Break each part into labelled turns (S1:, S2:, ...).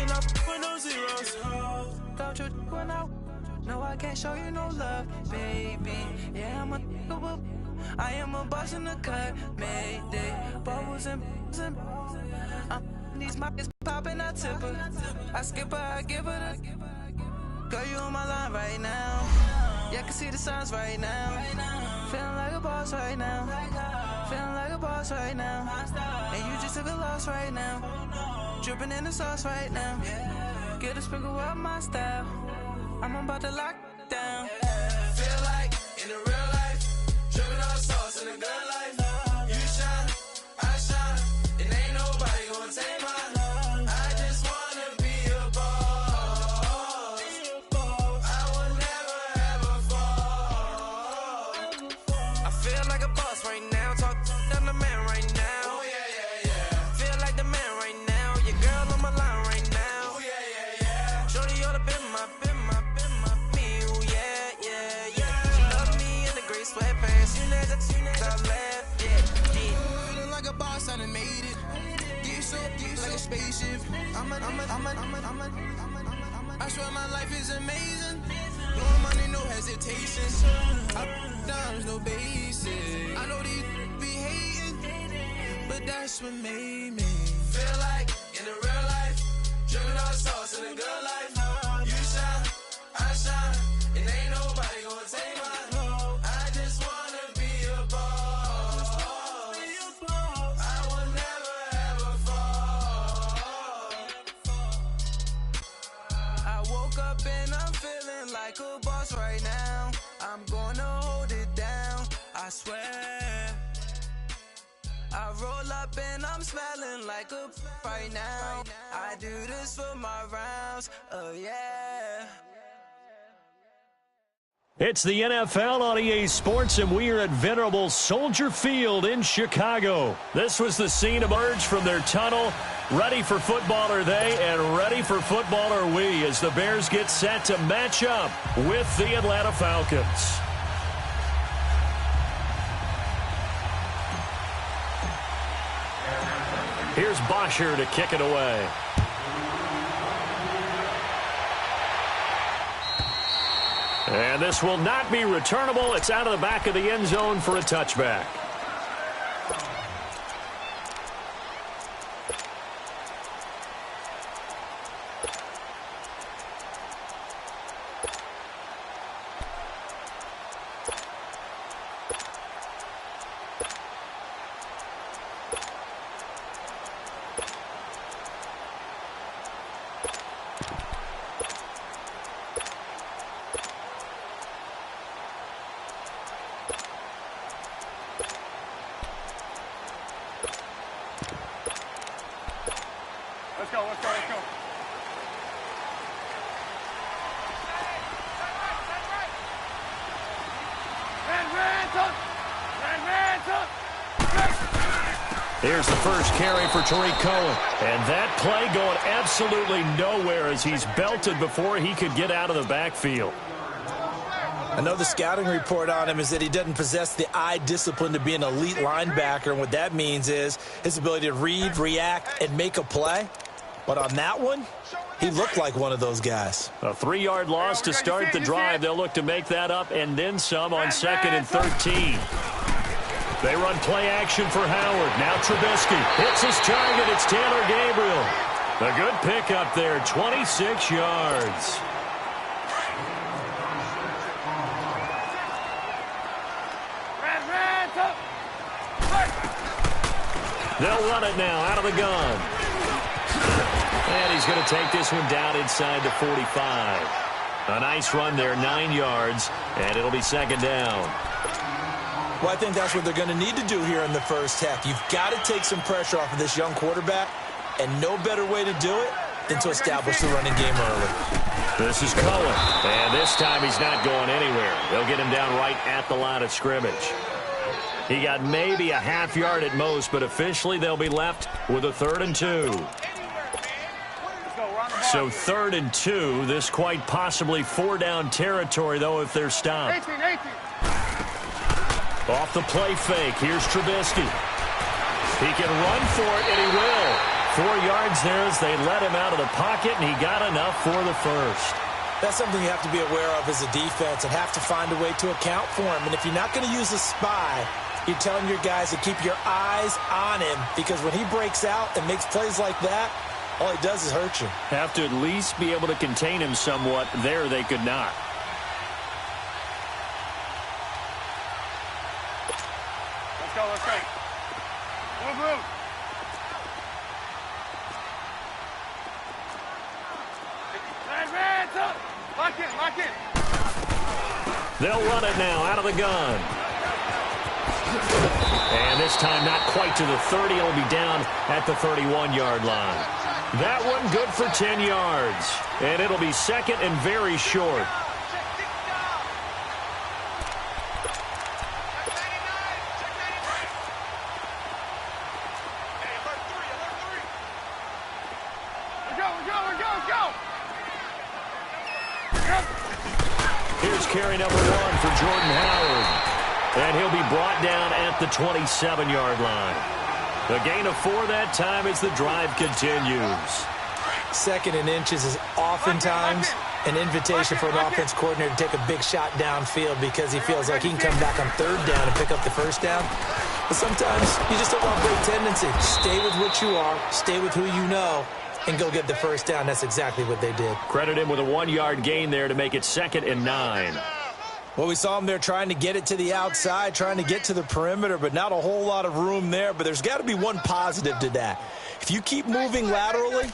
S1: and I with no zeros. Don't you when no, I can't show you no love, baby. Yeah, I am a boss in the cut, Mayday. Bubbles and these markets popping, I tip her. I skip her, I give her the. Girl, you on my line right now. Yeah, I can see the signs right now. Feeling like a boss right now. Feeling like a boss right now. And you just took a loss right now. Dripping in the sauce right now. Get a sprinkle up my style. I'm about to lock down.
S2: Feel like in the real life, dripping on sauce in the good life. You shine, I shine, and ain't nobody gonna take mine. I just wanna be a boss. I will never ever fall.
S1: I feel like a boss right now. Talk to the man right now.
S2: Oh yeah.
S1: Feel like the man right now. Your girl on my line right now.
S2: Oh yeah.
S1: Shorty ought to be my me. Ooh, yeah. She love me in the gray sweatpants. You know I left. Yeah.
S2: Feeling like a boss, I done made it. Get so like a spaceship. I swear my life is amazing. Blowing money, no hesitation. Up, downs, no basic. I know these be hating, but that's what made me feel like in the real life, dripping on sauce in the good life. You shine, I shine, and ain't nobody gonna take mine. I just wanna be a boss. I will never ever fall.
S1: I woke up and I'm feeling like a boss right now. I'm gonna hold it down, I swear. I roll up and I'm smelling like a right now. I do this for my rounds, oh yeah.
S3: It's the NFL on EA Sports, and we are at Venerable Soldier Field in Chicago. This was the scene emerge from their tunnel. Ready for football are they, and ready for football are we, as the Bears get set to match up with the Atlanta Falcons. Here's Bosher to kick it away. And this will not be returnable. It's out of the back of the end zone for a touchback.
S4: Let's go.
S3: Here's the first carry for Tariq Cohen. And that play going absolutely nowhere as he's belted before he could get out of the backfield.
S5: I know the scouting report on him is that he doesn't possess the eye discipline to be an elite linebacker, and what that means is his ability to read, react, and make a play. But on that one, he looked like one of those guys.
S3: A 3-yard loss to start the drive. They'll look to make that up and then some on 2nd and 13. They run play action for Howard. Now Trubisky hits his target. It's Taylor Gabriel. A good pickup there, 26 yards. They'll run it now out of the gun. And he's going to take this one down inside the 45. A nice run there, 9 yards, and it'll be 2nd down.
S5: Well, I think that's what they're going to need to do here in the first half. You've got to take some pressure off of this young quarterback, and no better way to do it than to establish the running game early.
S3: This is Cohen, and this time he's not going anywhere. They'll get him down right at the line of scrimmage. He got maybe a half yard at most, but officially they'll be left with a 3rd and 2. So 3rd and 2, this quite possibly 4-down territory, though, if they're stopped.
S4: 18.
S3: Off the play fake, here's Trubisky. He can run for it, and he will. 4 yards there as they let him out of the pocket, and he got enough for the first.
S5: That's something you have to be aware of as a defense and have to find a way to account for him. And if you're not going to use a spy, you're telling your guys to keep your eyes on him, because when he breaks out and makes plays like that, all he does is hurt you.
S3: Have to at least be able to contain him somewhat. There they could not.
S4: Let's go, let's go. Move, move. Hands up. Lock in, lock in.
S3: They'll run it now out of the gun. And this time not quite to the 30. It'll be down at the 31-yard line. That one good for 10 yards. And it'll be second and very short. Here's carry number 1 for Jordan Howard. And he'll be brought down at the 27-yard line. The gain of 4 that time as the drive continues.
S5: Second and inches is oftentimes an invitation for an offense coordinator to take a big shot downfield because he feels like he can come back on third down and pick up the first down. But sometimes you just don't want great tendency. Stay with what you are, stay with who you know, and go get the first down. That's exactly what they did.
S3: Credit him with a 1-yard gain there to make it 2nd and 9.
S5: Well, we saw him there trying to get it to the outside, trying to get to the perimeter, but not a whole lot of room there. But there's got to be one positive to that. If you keep moving laterally,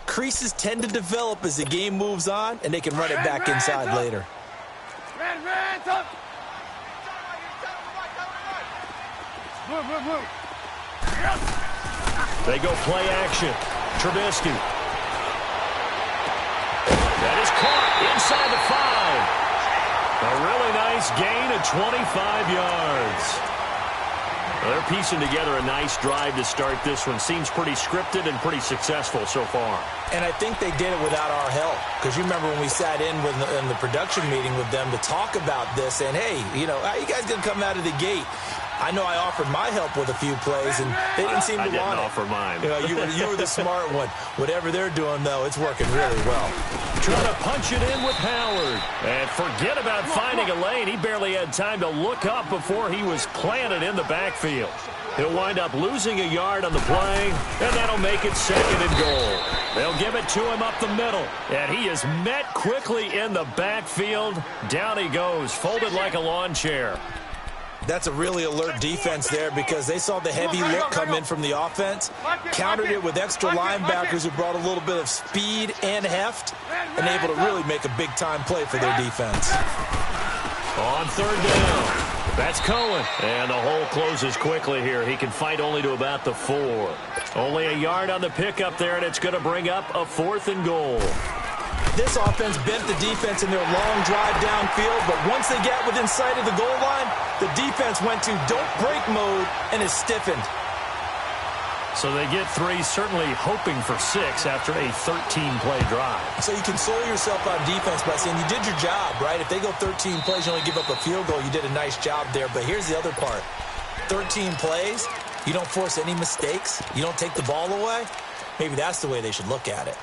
S5: creases tend to develop as the game moves on, and they can run it back inside later.
S3: They go play action. Trubisky. That is caught inside the 5. A really nice gain of 25 yards. They're piecing together a nice drive to start this one. Seems pretty scripted and pretty successful so far.
S5: And I think they did it without our help. Because you remember when we sat in the production meeting with them to talk about this, and hey, you know, how you guys going to come out of the gate? I know I offered my help with a few plays, and they didn't seem to want it.
S3: I didn't offer mine.
S5: You know, you were the smart one. Whatever they're doing, though, it's working really well.
S3: Trying to punch it in with Howard. And forget about finding a lane. He barely had time to look up before he was planted in the backfield. He'll wind up losing a yard on the play, and that'll make it 2nd and goal. They'll give it to him up the middle, and he is met quickly in the backfield. Down he goes, folded like a lawn chair.
S5: That's a really alert defense there because they saw the heavy look come in from the offense, countered it with extra linebackers who brought a little bit of speed and heft, and able to really make a big-time play for their defense.
S3: On 3rd down, that's Cohen. And the hole closes quickly here. He can fight only to about the 4. Only a yard on the pickup there, and it's going to bring up a 4th and goal.
S5: This offense bent the defense in their long drive downfield, but once they got within sight of the goal line, the defense went to don't break mode and is stiffened.
S3: So they get 3, certainly hoping for 6 after a 13-play drive.
S5: So you console yourself on defense by saying you did your job, right? If they go 13 plays, you only give up a field goal, you did a nice job there. But here's the other part. 13 plays, you don't force any mistakes, you don't take the ball away. Maybe that's the way they should look at it.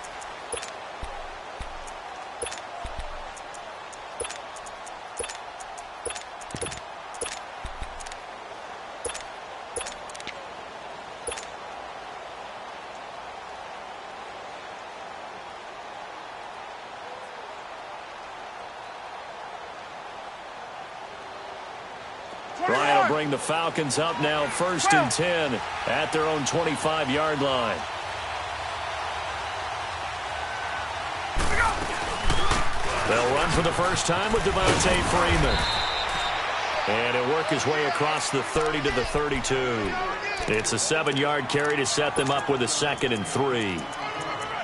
S3: Bryant will bring the Falcons up now 1st and 10 at their own 25-yard line. They'll run for the first time with Devontae Freeman. And he'll work his way across the 30 to the 32. It's a 7-yard carry to set them up with a 2nd and 3.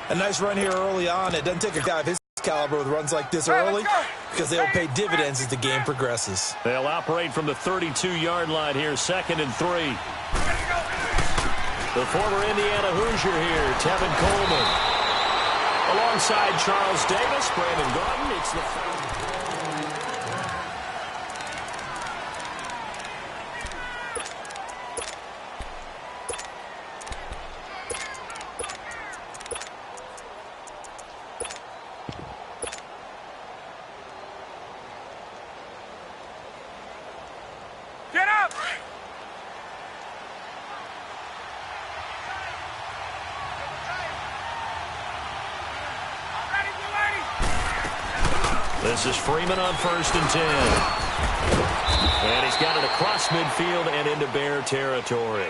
S5: A nice run here early on. It doesn't take a guy of his caliber with runs like this early because they'll pay dividends as the game progresses.
S3: They'll operate from the 32-yard line here, 2nd and 3. The former Indiana Hoosier here, Tevin Coleman. Alongside Charles Davis, Brandon Gordon, it's the This is Freeman on 1st and 10. And he's got it across midfield and into Bear territory.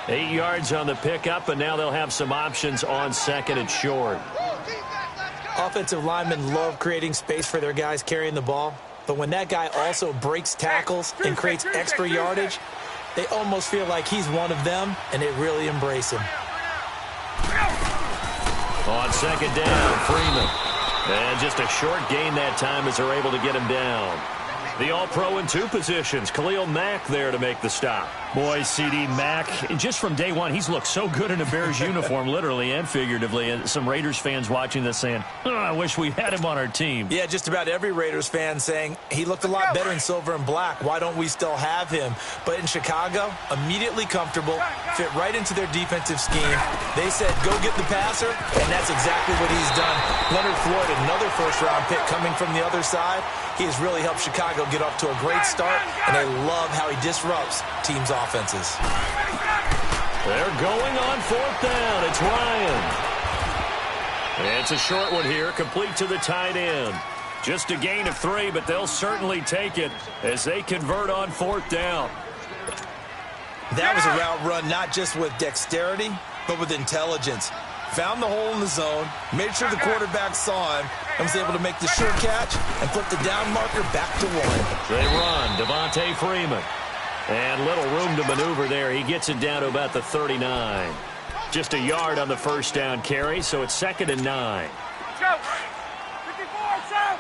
S3: 8 yards on the pickup, and now they'll have some options on 2nd and short.
S5: Offensive linemen love creating space for their guys carrying the ball, but when that guy also breaks tackles and creates extra yardage, they almost feel like he's one of them, and they really embrace him.
S3: On 2nd down, Freeman. And just a short gain that time as they're able to get him down. The All-Pro in 2 positions. Khalil Mack there to make the stop.
S6: Boy, C.D. Mack, just from day one, he's looked so good in a Bears uniform, literally and figuratively. And some Raiders fans watching this saying, oh, I wish we had him on our team.
S5: Yeah, just about every Raiders fan saying, he looked a lot better in silver and black. Why don't we still have him? But in Chicago, immediately comfortable, fit right into their defensive scheme. They said, go get the passer, and that's exactly what he's done. Leonard Floyd, another first-round pick coming from the other side. He has really helped Chicago get off to a great start, and they love how he disrupts teams' offenses.
S3: They're going on 4th down. It's Ryan. It's a short one here, complete to the tight end. Just a gain of 3, but they'll certainly take it as they convert on 4th down.
S5: That was a route run not just with dexterity, but with intelligence. Found the hole in the zone, made sure the quarterback saw him, and was able to make the short catch and flip the down marker back to 1.
S3: They run, Devontae Freeman. And little room to maneuver there. He gets it down to about the 39. Just a yard on the first down carry, so it's 2nd and 9.
S4: Go! 54, south!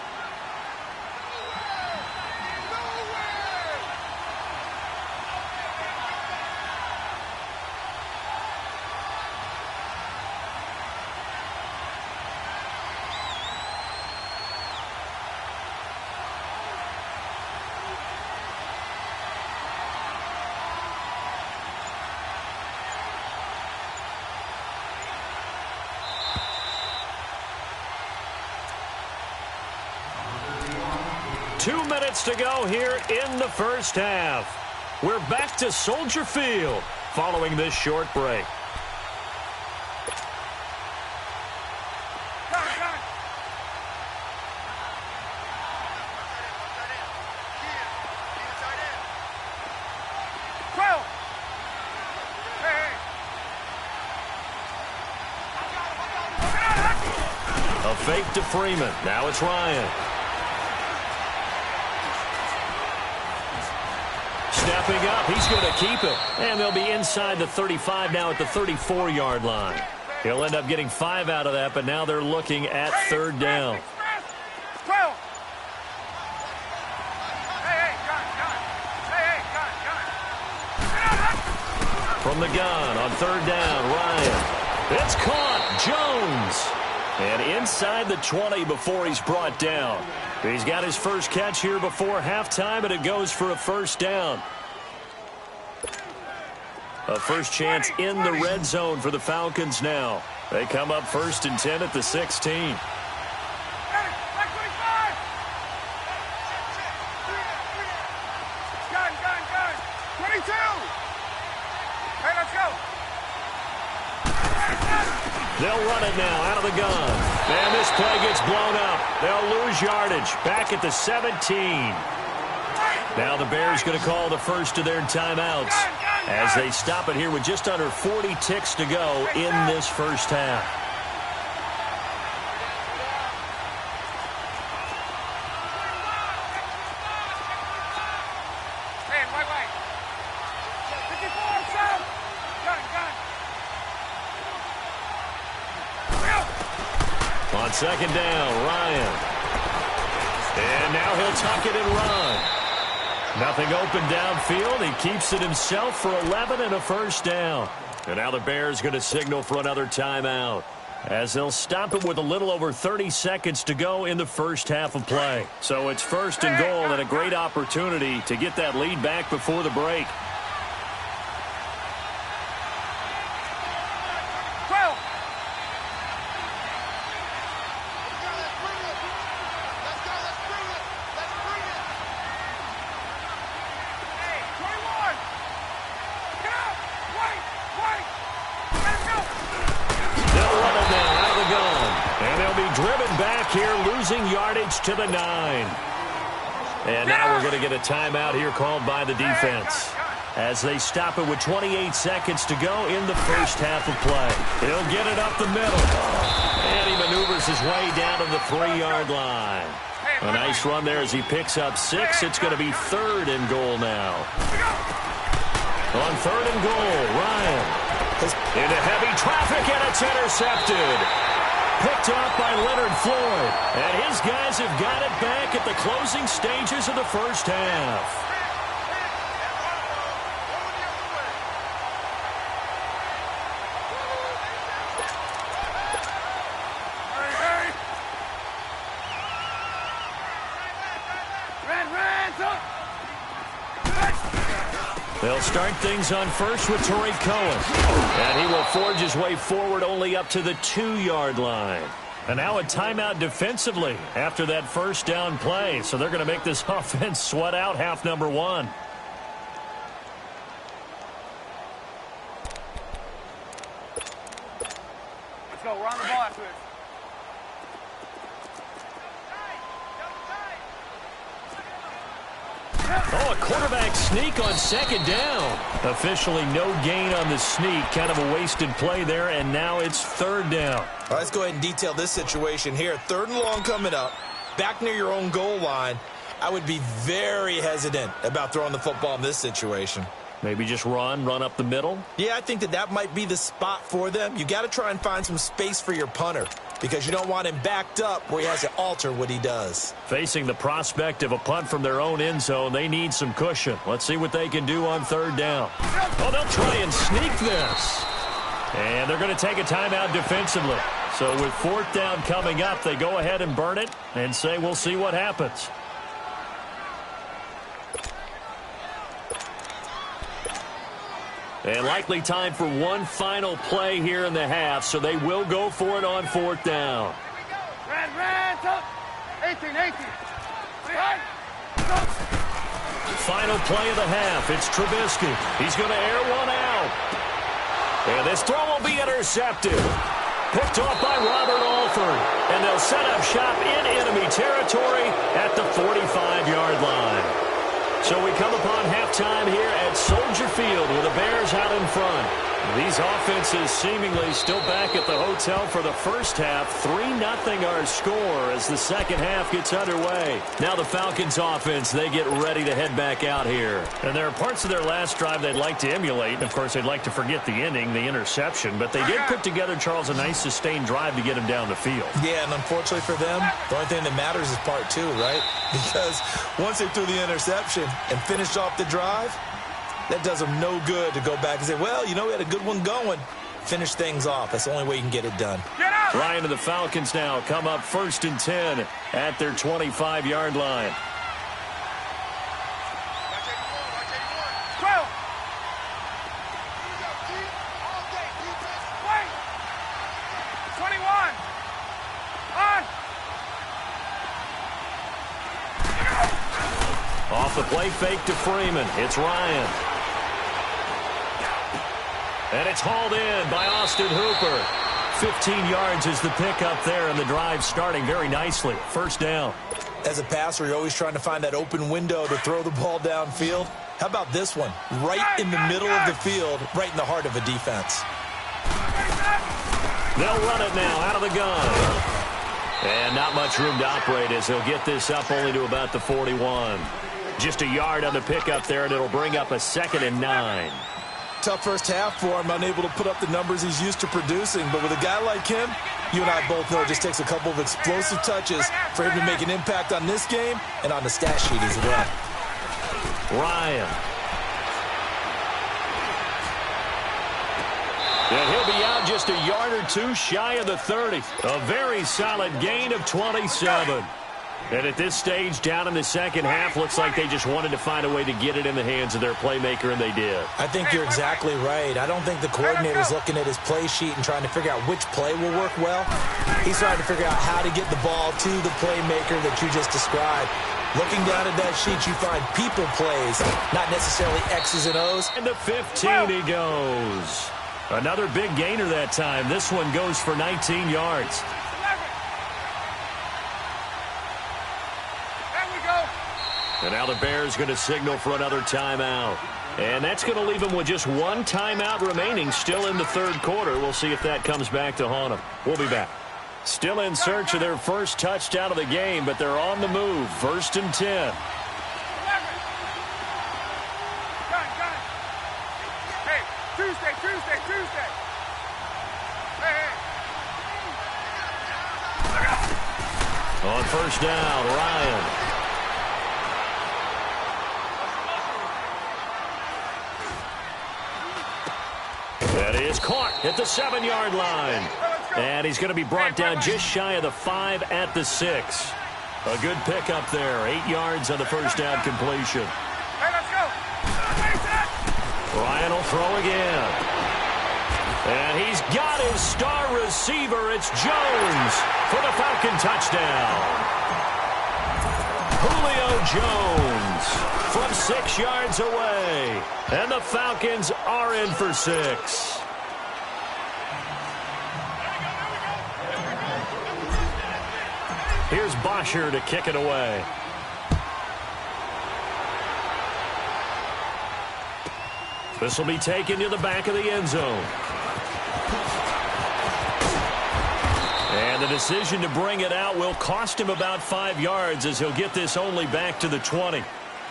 S3: Two minutes to go here in the first half. We're back to Soldier Field following this short break. A fake to Freeman. Now it's Ryan. Stepping up, he's going to keep it. And they'll be inside the 35 now at the 34-yard line. He'll end up getting 5 out of that, but now they're looking at 3rd down. From the gun on 3rd down, Ryan. It's caught, Jones. And inside the 20 before he's brought down. He's got his first catch here before halftime, and it goes for a first down. A first chance in the red zone for the Falcons now. They come up 1st and 10 at the 16. They'll run it now out of the gun. And this play gets blown up. They'll lose yardage back at the 17. Now the Bears going to call the first of their timeouts as they stop it here with just under 40 ticks to go in this first half. On 2nd down, Ryan. And now he'll tuck it and run. Nothing open downfield. He keeps it himself for 11 and a first down. And now the Bears going to signal for another timeout as they'll stop it with a little over 30 seconds to go in the first half of play. So it's 1st and goal and a great opportunity to get that lead back before the break. losing yardage to the 9. And now we're going to get a timeout here called by the defense as they stop it with 28 seconds to go in the first half of play. He'll get it up the middle. And he maneuvers his way down to the 3-yard line. A nice run there as he picks up 6. It's going to be 3rd and goal now. On 3rd and goal, Ryan into heavy traffic, and it's intercepted. Picked off by Leonard Floyd. And his guys have got it back at the closing stages of the first half. They'll start things on first with Torrey Cohen. And he will forge his way forward only up to the 2-yard line. And now a timeout defensively after that first down play. So they're going to make this offense sweat out half number 1.
S4: Let's go. We're on the ball after this.
S3: Oh, a quarterback sneak on 2nd down. Officially no gain on the sneak. Kind of a wasted play there, and now it's 3rd down.
S5: All right, let's go ahead and detail this situation here. 3rd and long coming up, back near your own goal line. I would be very hesitant about throwing the football in this situation.
S3: Maybe just run up the middle?
S5: Yeah, I think that might be the spot for them. You got to try and find some space for your punter because you don't want him backed up where he has to alter what he does.
S3: Facing the prospect of a punt from their own end zone, they need some cushion. Let's see what they can do on 3rd down. Oh, they'll try and sneak this. And they're going to take a timeout defensively. So with 4th down coming up, they go ahead and burn it and say we'll see what happens. And likely time for one final play here in the half, so they will go for it on 4th down.
S4: Red, 18.
S3: Final play of the half. It's Trubisky. He's going to air one out. And this throw will be intercepted. Picked off by Robert Alford. And they'll set up shop in enemy territory at the 45-yard line. So we come upon halftime here at Soldier Field with the Bears out in front. These offenses seemingly still back at the hotel for the first half. 3-0 our score as the second half gets underway. Now the Falcons offense, they get ready to head back out here. And there are parts of their last drive they'd like to emulate. Of course, they'd like to forget the ending, the interception. But they did put together, Charles, a nice sustained drive to get him down the field.
S5: Yeah, and unfortunately for them, the only thing that matters is part 2, right? Because once they threw the interception and finished off the drive, that does them no good to go back and say, well, you know, we had a good one going. Finish things off. That's the only way you can get it done.
S3: Ryan and the Falcons now come up 1st and 10 at their 25-yard line.
S4: 12. Wait. 21. On.
S3: Off the play fake to Freeman. It's Ryan. And it's hauled in by Austin Hooper. 15 yards is the pickup there, and the drive starting very nicely. 1st down.
S5: As a passer, you're always trying to find that open window to throw the ball downfield. How about this one? Right in the middle of the field, right in the heart of a defense.
S3: They'll run it now out of the gun. And not much room to operate as he'll get this up only to about the 41. Just a yard on the pickup there, and it'll bring up a 2nd and 9.
S5: Tough first half for him, unable to put up the numbers he's used to producing. But with a guy like him, you and I both know it just takes a couple of explosive touches for him to make an impact on this game and on the stat sheet as well.
S3: Ryan. And he'll be out just a yard or 2 shy of the 30. A very solid gain of 27. And at this stage, down in the second half, looks like they just wanted to find a way to get it in the hands of their playmaker, and they did.
S5: I think you're exactly right. I don't think the coordinator's looking at his play sheet and trying to figure out which play will work well. He's trying to figure out how to get the ball to the playmaker that you just described. Looking down at that sheet, you find people plays, not necessarily X's and O's.
S3: And to 15 he goes. Another big gainer that time. This one goes for 19 yards. And now the Bears going to signal for another timeout. And that's going to leave them with just one timeout remaining still in the third quarter. We'll see if that comes back to haunt them. We'll be back. Still in search of their first touchdown of the game, but they're on the move. 1st and 10.
S4: Hey, Tuesday. Hey.
S3: On 1st down, Ryan. That is caught at the 7-yard line. And he's going to be brought down just shy of the 5 at the 6. A good pickup there. 8 yards on the 1st down completion.
S4: Hey, let's go.
S3: Ryan will throw again. And he's got his star receiver. It's Jones for the Falcon touchdown. Julio Jones from 6 yards away. And the Falcons are in for 6. Here's Bosher to kick it away. This will be taken to the back of the end zone. And the decision to bring it out will cost him about 5 yards as he'll get this only back to the 20.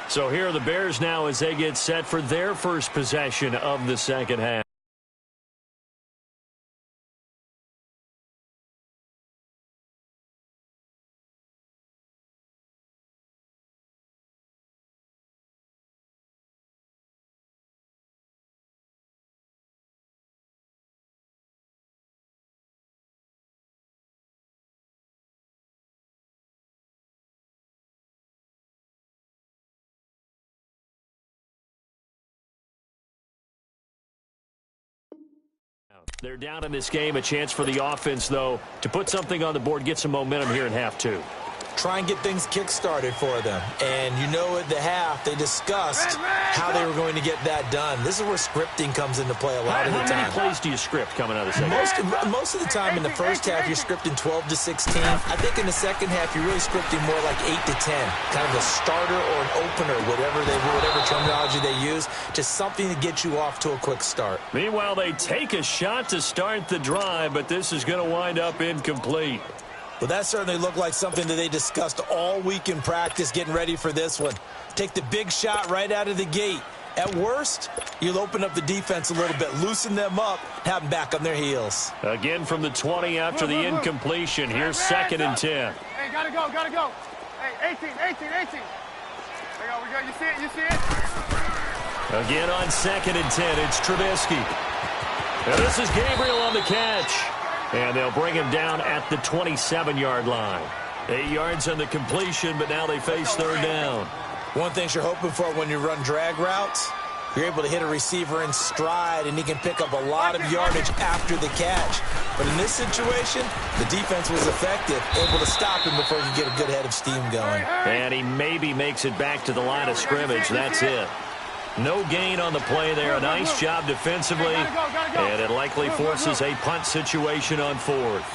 S3: So here are the Bears now as they get set for their first possession of the second half. They're down in this game. A chance for the offense, though, to put something on the board, get some momentum here in half 2.
S5: Try and get things kick-started for them. And you know at the half, they discussed how they were going to get that done. This is where scripting comes into play a lot of the time.
S3: How many plays do you script coming out of the second half?
S5: Most of the time in the first half, you're scripting 12 to 16. I think in the second half, you're really scripting more like 8 to 10. Kind of a starter or an opener, whatever terminology they use, just something to get you off to a quick start.
S3: Meanwhile, they take a shot to start the drive, but this is going to wind up incomplete.
S5: Well, that certainly looked like something that they discussed all week in practice getting ready for this one. Take the big shot right out of the gate. At worst, you'll open up the defense a little bit, loosen them up, have them back on their heels.
S3: Again from the 20 after the incompletion. Here's 2nd and 10.
S4: Hey, gotta go. Hey, 18. There you go. You see it?
S3: Again on 2nd and 10, it's Trubisky. And this is Gabriel on the catch. And they'll bring him down at the 27-yard line. 8 yards on the completion, but now they face 3rd down.
S5: One thing you're hoping for when you run drag routes, you're able to hit a receiver in stride, and he can pick up a lot of yardage after the catch. But in this situation, the defense was effective, able to stop him before he could get a good head of steam going.
S3: And he maybe makes it back to the line of scrimmage. That's it. No gain on the play there. A nice job defensively. And it likely forces a punt situation on 4th.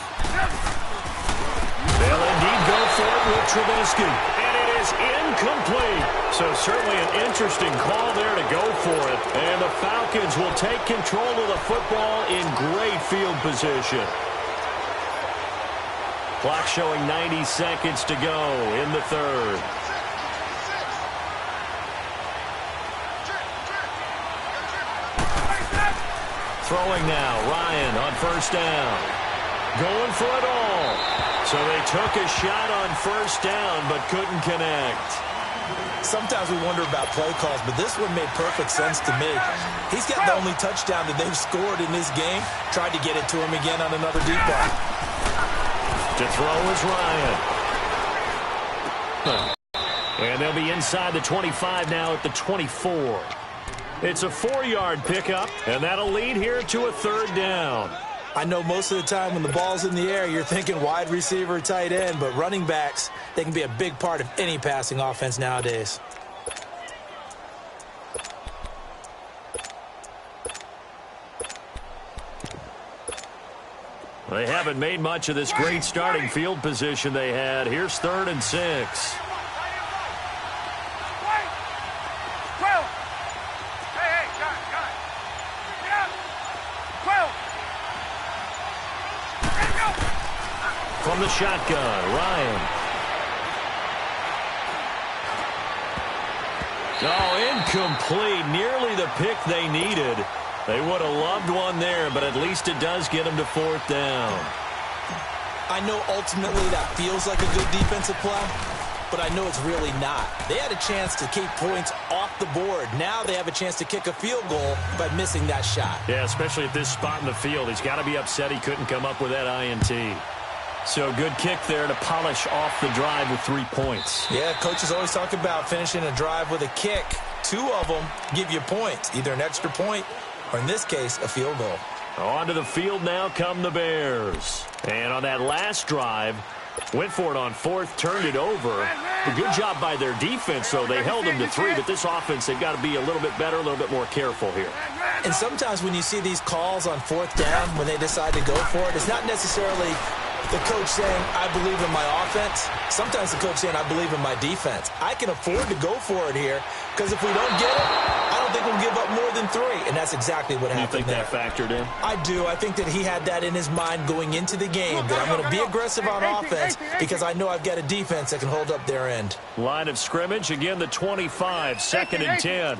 S3: They'll indeed go for it with Trubisky. And it is incomplete. So certainly an interesting call there to go for it. And the Falcons will take control of the football in great field position. Clock showing 90 seconds to go in the 3rd. Throwing now, Ryan on 1st down. Going for it all. So they took a shot on 1st down, but couldn't connect.
S5: Sometimes we wonder about play calls, but this one made perfect sense to me. He's got the only touchdown that they've scored in this game. Tried to get it to him again on another deep ball.
S3: To throw is Ryan. And they'll be inside the 25 now at the 24. It's a 4-yard pickup, and that'll lead here to a 3rd down.
S5: I know most of the time when the ball's in the air, you're thinking wide receiver, tight end, but running backs, they can be a big part of any passing offense nowadays.
S3: They haven't made much of this great starting field position they had. Here's 3rd and 6. from the shotgun. Ryan. Oh, incomplete. Nearly the pick they needed. They would have loved one there, but at least it does get them to 4th down.
S5: I know ultimately that feels like a good defensive play, but I know it's really not. They had a chance to keep points off the board. Now they have a chance to kick a field goal by missing that shot.
S3: Yeah, especially at this spot in the field. He's got to be upset he couldn't come up with that INT. So good kick there to polish off the drive with 3 points.
S5: Yeah, coaches always talk about finishing a drive with a kick. 2 of them give you points, either an extra point or, in this case, a field goal.
S3: Onto the field now come the Bears. And on that last drive, went for it on 4th, turned it over. A good job by their defense, though. They held them to 3, but this offense, they've got to be a little bit better, a little bit more careful here.
S5: And sometimes when you see these calls on 4th down, when they decide to go for it, it's not necessarily the coach saying, I believe in my offense. Sometimes the coach saying, I believe in my defense. I can afford to go for it here because if we don't get it, I don't think we'll give up more than 3. And that's exactly what happened.
S3: You think that factored in?
S5: I do. I think that he had that in his mind going into the game, that I'm going to be aggressive on offense because I know I've got a defense that can hold up their end.
S3: Line of scrimmage, again the 25, 2nd and 10.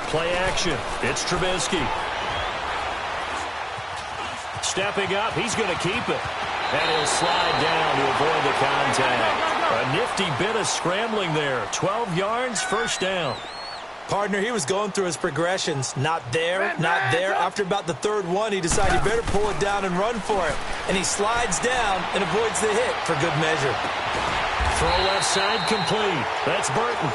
S3: Play action. It's Trubisky. Stepping up, he's going to keep it. And he'll slide down to avoid the contact. A nifty bit of scrambling there. 12 yards, 1st down.
S5: Partner, he was going through his progressions. Not there, not there. After about the 3rd one, he decided he better pull it down and run for it. And he slides down and avoids the hit for good measure.
S3: Throw left side complete. That's Burton.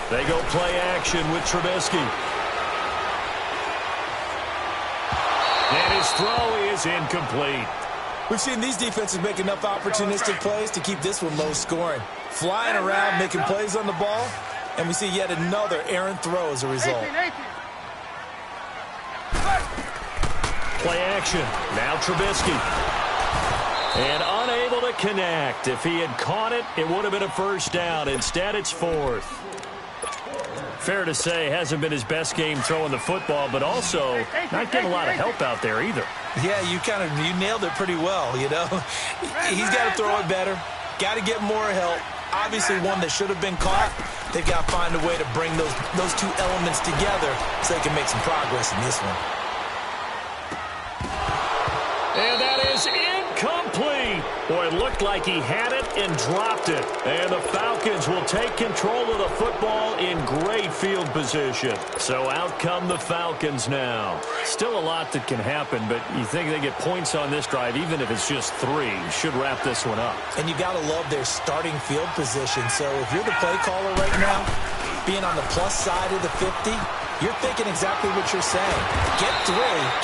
S3: They go play action with Trubisky. And his throw is incomplete.
S5: We've seen these defenses make enough opportunistic plays to keep this one low scoring. Flying around, making plays on the ball, and we see yet another errant throw as a result.
S3: Play action. Now Trubisky. And unable to connect. If he had caught it, it would have been a 1st down. Instead, it's 4th. Fair to say, hasn't been his best game throwing the football, but also not getting a lot of help out there either.
S5: Yeah, you nailed it pretty well, you know. He's got to throw it better. Got to get more help. Obviously one that should have been caught. They've got to find a way to bring those 2 elements together so they can make some progress in this one.
S3: And that is incomplete. Boy, it looked like he had it and dropped it. And the Falcons will take control of the football in great field position. So out come the Falcons now. Still a lot that can happen, but you think they get points on this drive, even if it's just 3. Should wrap this one up.
S5: And you got to love their starting field position. So if you're the play caller right now, being on the plus side of the 50, you're thinking exactly what you're saying. Get 3,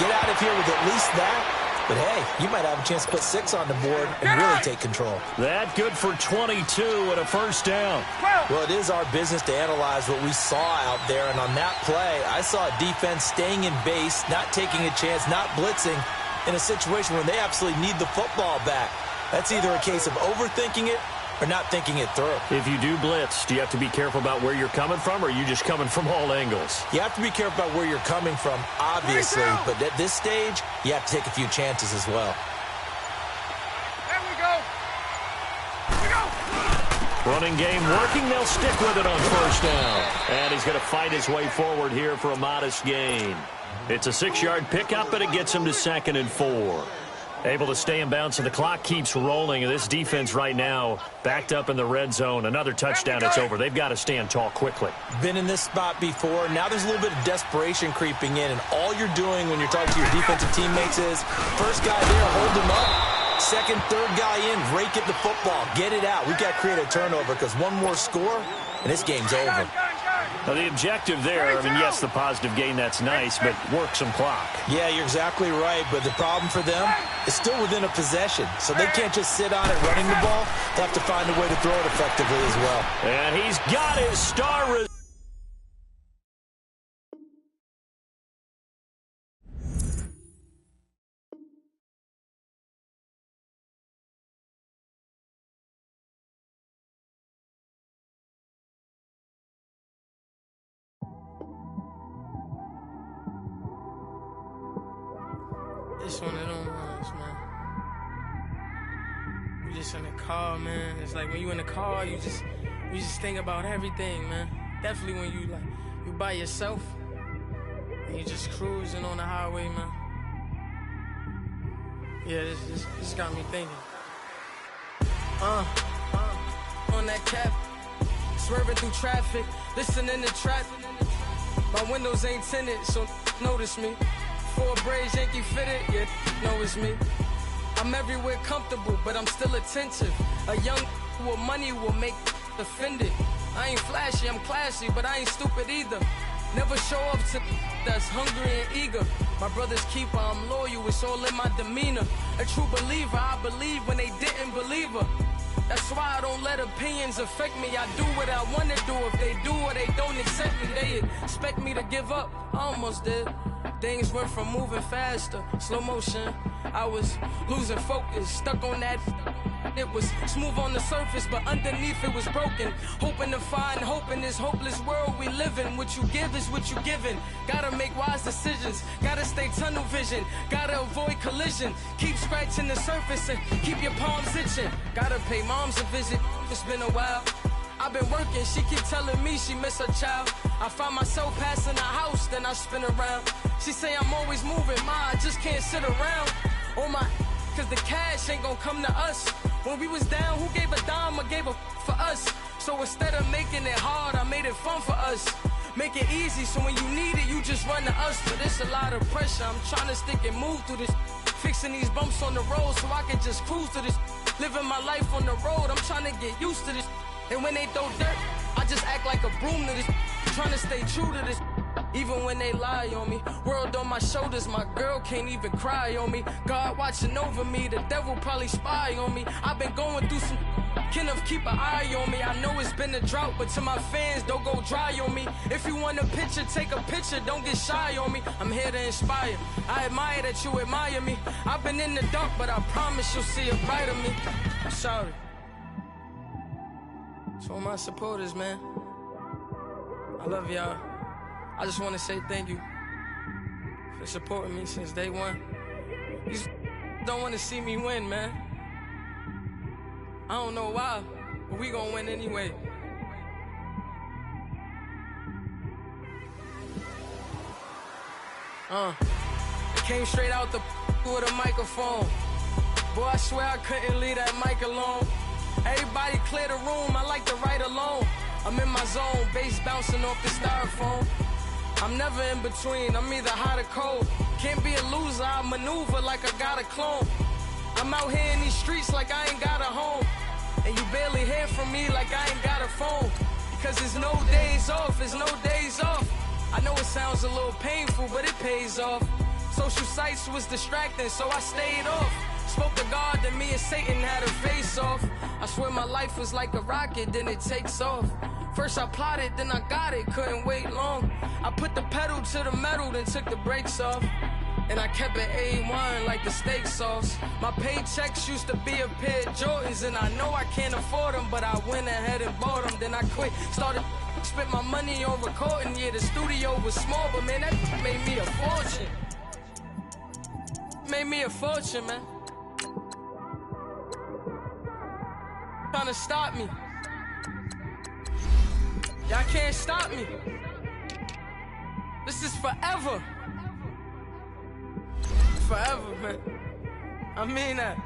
S5: get out of here with at least that. But, hey, you might have a chance to put 6 on the board and really take control.
S3: That good for 22 and a 1st down.
S5: Well, it is our business to analyze what we saw out there. And on that play, I saw a defense staying in base, not taking a chance, not blitzing in a situation where they absolutely need the football back. That's either a case of overthinking it or not thinking it through.
S3: If you do blitz, do you have to be careful about where you're coming from, or are you just coming from all angles?
S5: You have to be careful about where you're coming from, obviously, but at this stage, you have to take a few chances as well.
S4: There we go.
S3: Running game working. They'll stick with it on 1st down. And he's going to fight his way forward here for a modest gain. It's a 6-yard pickup, and it gets him to 2nd and 4. Able to stay in bounds, and the clock keeps rolling. And this defense right now backed up in the red zone. Another touchdown, it's over. They've got to stand tall quickly.
S5: Been in this spot before. Now there's a little bit of desperation creeping in, and all you're doing when you're talking to your defensive teammates is, first guy there, hold him up. Second, third guy in, rake at the football. Get it out. We've got to create a turnover because one more score, and this game's over.
S3: Now, the objective there, I mean, yes, the positive gain, that's nice, but work some clock.
S5: Yeah, you're exactly right, but the problem for them is still within a possession, so they can't just sit on it running the ball. They have to find a way to throw it effectively as well.
S3: And he's got his star.
S7: It's one of them ones, man. You just in the car, man. It's like when you in the car, you just think about everything, man. Definitely when you by yourself and you just cruising on the highway, man. Yeah, this got me thinking. On that cap, swerving through traffic, listening to trap. My windows ain't tinted, so notice me. 4 braids, Yankee fitted, yeah, know it's me. I'm everywhere comfortable, but I'm still attentive. A young with money will make offended. I ain't flashy, I'm classy, but I ain't stupid either. Never show up to that's hungry and eager. My brother's keeper, I'm loyal, it's all in my demeanor. A true believer, I believe when they didn't believe her. That's why I don't let opinions affect me. I do what I want to do. If they do or they don't accept me, they expect me to give up. I almost did. Things went from moving faster, slow motion. I was losing focus, stuck on that. It was smooth on the surface, but underneath it was broken. Hoping to find hope in this hopeless world we live in. What you give is what you given. Gotta make wise decisions. Gotta stay tunnel vision. Gotta avoid collision. Keep scratching the surface and keep your palms itching. Gotta pay moms a visit. It's been a while. I've been working, she keep telling me she miss her child. I find myself passing the house, then I spin around. She say I'm always moving, ma, I just can't sit around. Oh my, cause the cash ain't gon' come to us. When we was down, who gave a dime or gave a for us? So instead of making it hard, I made it fun for us. Make it easy, so when you need it, you just run to us. But it's a lot of pressure, I'm trying to stick and move through this. Fixing these bumps on the road so I can just cruise to this. Living my life on the road, I'm trying to get used to this. And when they throw dirt, I just act like a broom to this. Trying to stay true to this. Even when they lie on me. World on my shoulders, my girl can't even cry on me. God watching over me, the devil probably spy on me. I've been going through some. Kenneth, keep an eye on me. I know it's been a drought, but to my fans, don't go dry on me. If you want a picture, take a picture, don't get shy on me. I'm here to inspire. I admire that you admire me. I've been in the dark, but I promise you'll see a brighter me. I'm sorry. To all my supporters, man. I love y'all. I just want to say thank you for supporting me since day one. You don't want to see me win, man. I don't know why, but we gonna win anyway. It came straight out the with a microphone. Boy, I swear I couldn't leave that mic alone. Everybody clear the room, I like to write alone. I'm in my zone, bass bouncing off the styrofoam. I'm never in between, I'm either hot or cold. Can't be a loser, I maneuver like I got a clone. I'm out here in these streets like I ain't got a home. And you barely hear from me like I ain't got a phone. Because there's no days off, there's no days off. I know it sounds a little painful, but it pays off. Social sites was distracting, so I stayed off. Spoke to God, then me and Satan had a face off. I swear my life was like a rocket, then it takes off. First I plotted, then I got it, couldn't wait long. I put the pedal to the metal, then took the brakes off. And I kept it A1 like the steak sauce. My paychecks used to be a pair of Jordans, and I know I can't afford them, but I went ahead and bought them. Then I quit, started spent my money on recording. Yeah, the studio was small, but man, that made me a fortune. Made me a fortune, man. Trying to stop me. Y'all can't stop me. This is forever. Forever, man. I mean that.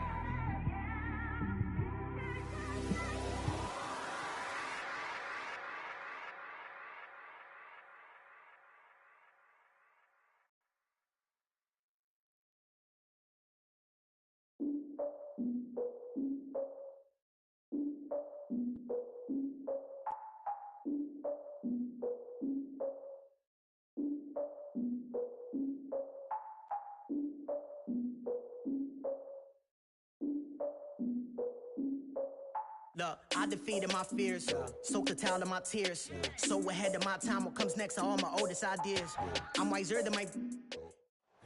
S8: Look, I defeated my fears, soaked a towel in my tears. So ahead of my time, what comes next are all my oldest ideas. I'm wiser than my...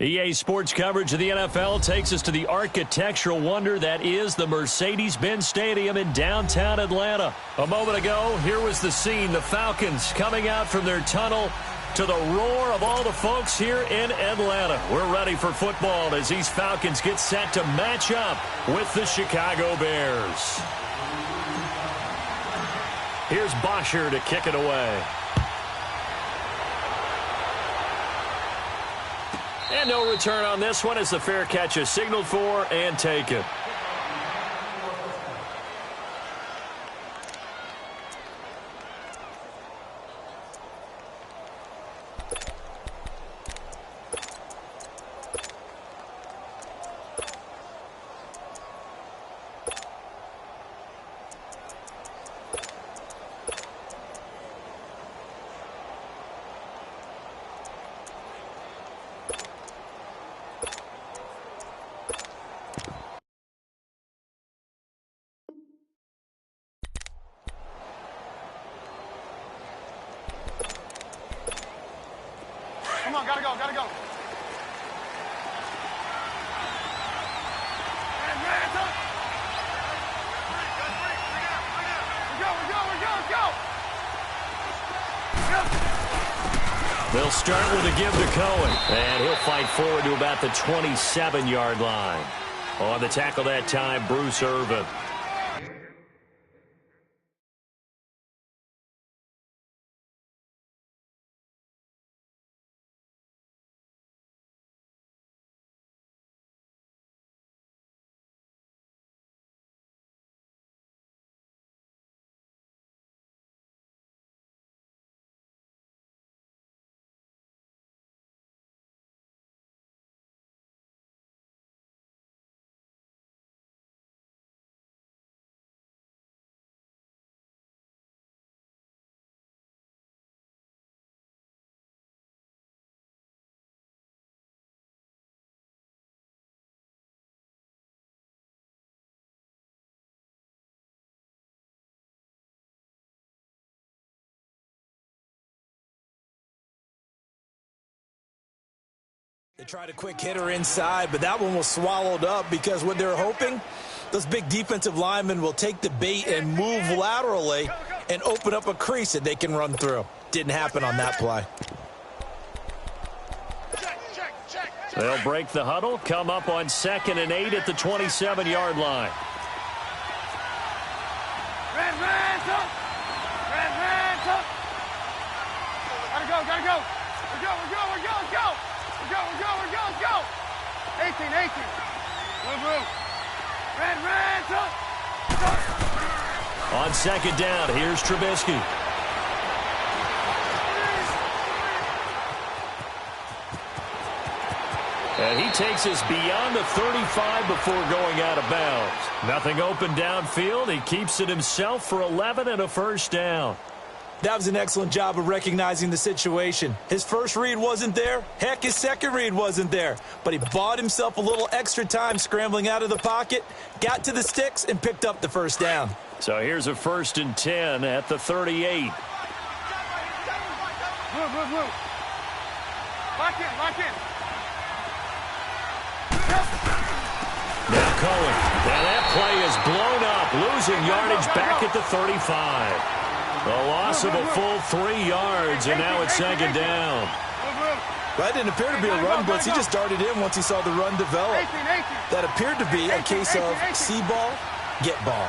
S3: EA Sports coverage of the NFL takes us to the architectural wonder that is the Mercedes-Benz Stadium in downtown Atlanta. A moment ago, here was the scene. The Falcons coming out from their tunnel, to the roar of all the folks here in Atlanta. We're ready for football as these Falcons get set to match up with the Chicago Bears. Here's Bosher to kick it away. And no return on this one as the fair catch is signaled for and taken.
S4: Come on, gotta go, gotta go.
S3: They'll start with a give to Cohen, and he'll fight forward to about the 27-yard line. On the tackle that time, Bruce Irvin.
S5: They tried a quick hitter inside, but that one was swallowed up because what they're hoping, those big defensive linemen will take the bait and move laterally and open up a crease that they can run through. Didn't happen on that play.
S3: They'll break the huddle, come up on 2nd and 8 at the 27-yard line.
S4: Red up! Gotta go, gotta go! We're go, let's go! Let's go! 18. Move. Red up!
S3: On 2nd down, here's Trubisky. And he takes us beyond the 35 before going out of bounds. Nothing open downfield. He keeps it himself for 11 and a first down.
S5: That was an excellent job of recognizing the situation. His first read wasn't there. Heck, his second read wasn't there. But he bought himself a little extra time scrambling out of the pocket, got to the sticks, and picked up the first down.
S3: So here's a 1st and 10 at the 38.
S4: Move. Lock in.
S3: Now Cohen. Now that play is blown up, losing yardage back at the 35. The loss of a full 3 yards, and now it's 2nd down.
S5: That didn't appear to be a run blitz. He just darted in once he saw the run develop. That appeared to be a case of see ball, get ball.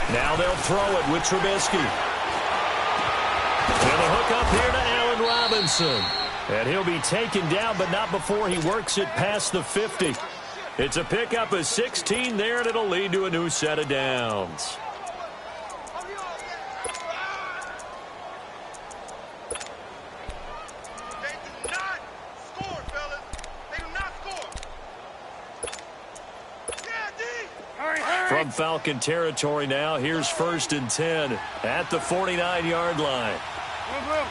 S3: Now they'll throw it with Trubisky. And a hook up here to Allen Robinson. And he'll be taken down, but not before he works it past the 50. It's a pickup of 16 there, and it'll lead to a new set of downs. From Falcon territory now, here's 1st and 10 at the 49-yard line.
S4: Move.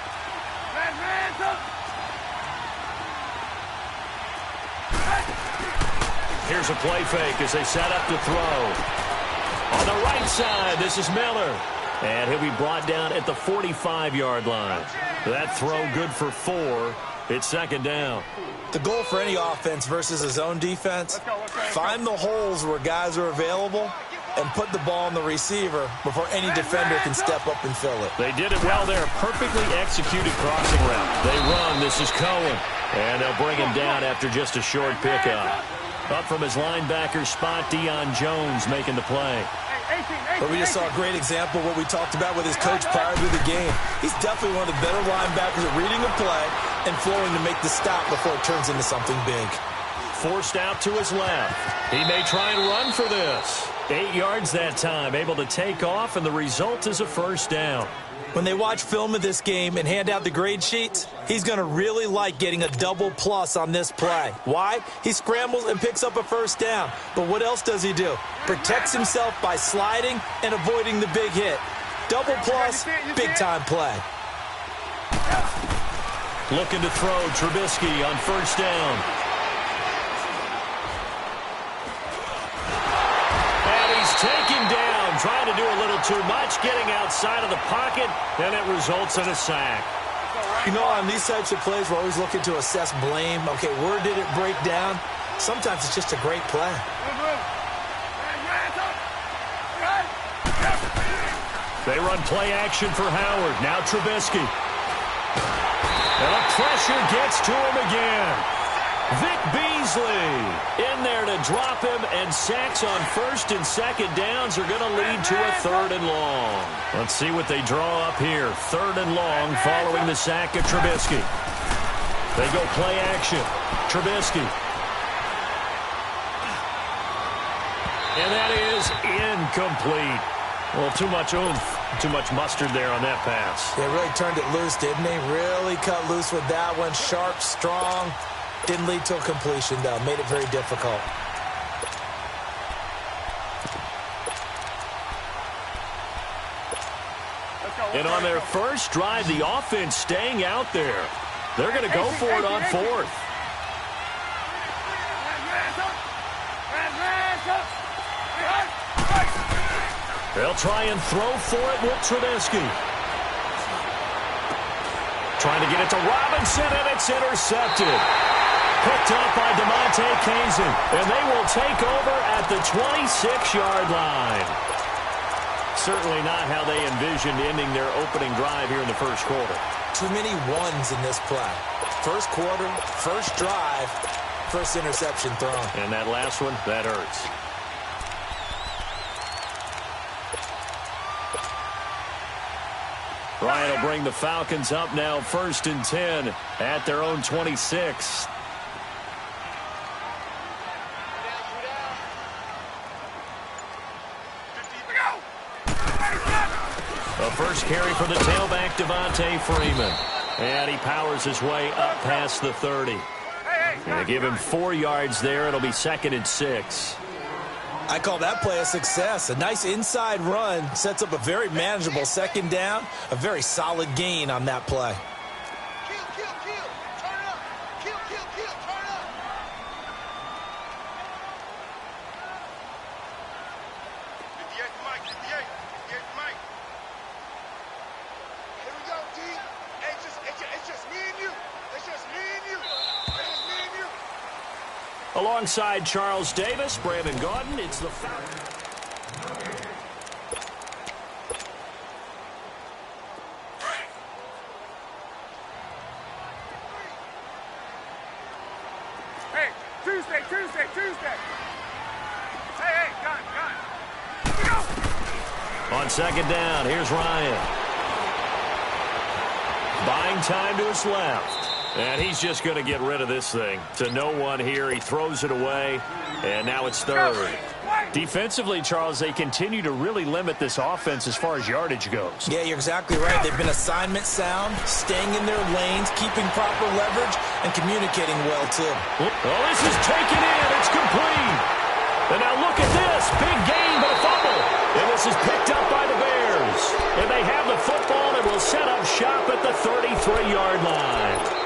S3: Here's a play fake as they set up to throw. On the right side, this is Miller. And he'll be brought down at the 45-yard line. That throw good for 4. It's 2nd down.
S5: The goal for any offense versus a zone defense, find the holes where guys are available and put the ball on the receiver before any defender can step up and fill it.
S6: They did it well there. Perfectly executed crossing route. They run. This is Cohen. And they'll bring him down after just a short pickup. Up from his linebacker spot, Deion Jones making the play.
S5: But we just saw a great example of what we talked about with his coach prior to the game. He's definitely one of the better linebackers at reading a play and flowing to make the stop before it turns into something big.
S6: Forced out to his left. He may try and run for this. 8 yards that time, able to take off, and the result is a first down.
S5: When they watch film of this game and hand out the grade sheets, he's going to really like getting a double plus on this play. Why? He scrambles and picks up a first down. But what else does he do? Protects himself by sliding and avoiding the big hit. Double plus, big-time play.
S6: Looking to throw, Trubisky on first down. And he's taken down, trying to do a little too much, getting outside of the pocket, and it results in a sack.
S5: You know, on these types of plays, we're always looking to assess blame. Okay, where did it break down? Sometimes it's just a great play.
S6: They run play action for Howard. Now Trubisky. And the pressure gets to him again. Vic Beasley in there to drop him, and sacks on first and second downs are going to lead to a third and long. Let's see what they draw up here. Third and long following the sack of Trubisky. They go play action. Trubisky. And that is incomplete. Well, too much oomph, too much mustard there on that pass.
S5: They really turned it loose, didn't they? Really cut loose with that one. Sharp, strong. Didn't lead to a completion, though. Made it very difficult.
S6: And on their first drive, the offense staying out there. They're going to go for it on fourth. They'll try and throw for it with Trubisky. Trying to get it to Robinson, and it's intercepted. Picked up by DeMonte Kazin. And they will take over at the 26-yard line. Certainly not how they envisioned ending their opening drive here in the first quarter.
S5: Too many ones in this play. First quarter, first drive, first interception thrown.
S6: And that last one, that hurts. Ryan will bring the Falcons up now, 1st and 10 at their own 26. The first carry for the tailback, Devontae Freeman. And he powers his way up past the 30. Going to give him 4 yards there. It'll be 2nd and 6.
S5: I call that play a success. A nice inside run sets up a very manageable second down. A very solid gain on that play.
S2: Kill, kill, kill. Turn up. Kill, kill, kill. Turn up. 58 Mike, 58 Mike. Here we go, D. Hey, it's just me and you. It's just me and you. It's just me and you.
S6: Alongside Charles Davis, Brandon Gaudin, it's the Falcons.
S4: Hey, Tuesday. Hey, gun.
S6: On second down, here's Ryan. Buying time to his left. And he's just going to get rid of this thing. To no one here. He throws it away. And now it's third. Defensively, Charles, they continue to really limit this offense as far as yardage goes.
S5: Yeah, you're exactly right. They've been assignment sound, staying in their lanes, keeping proper leverage, and communicating well, too.
S6: Well, this is taken in. It's complete. And now look at this. Big gain, but a fumble. And this is picked up by the Bears. And they have the football and will set up shop at the 33-yard line.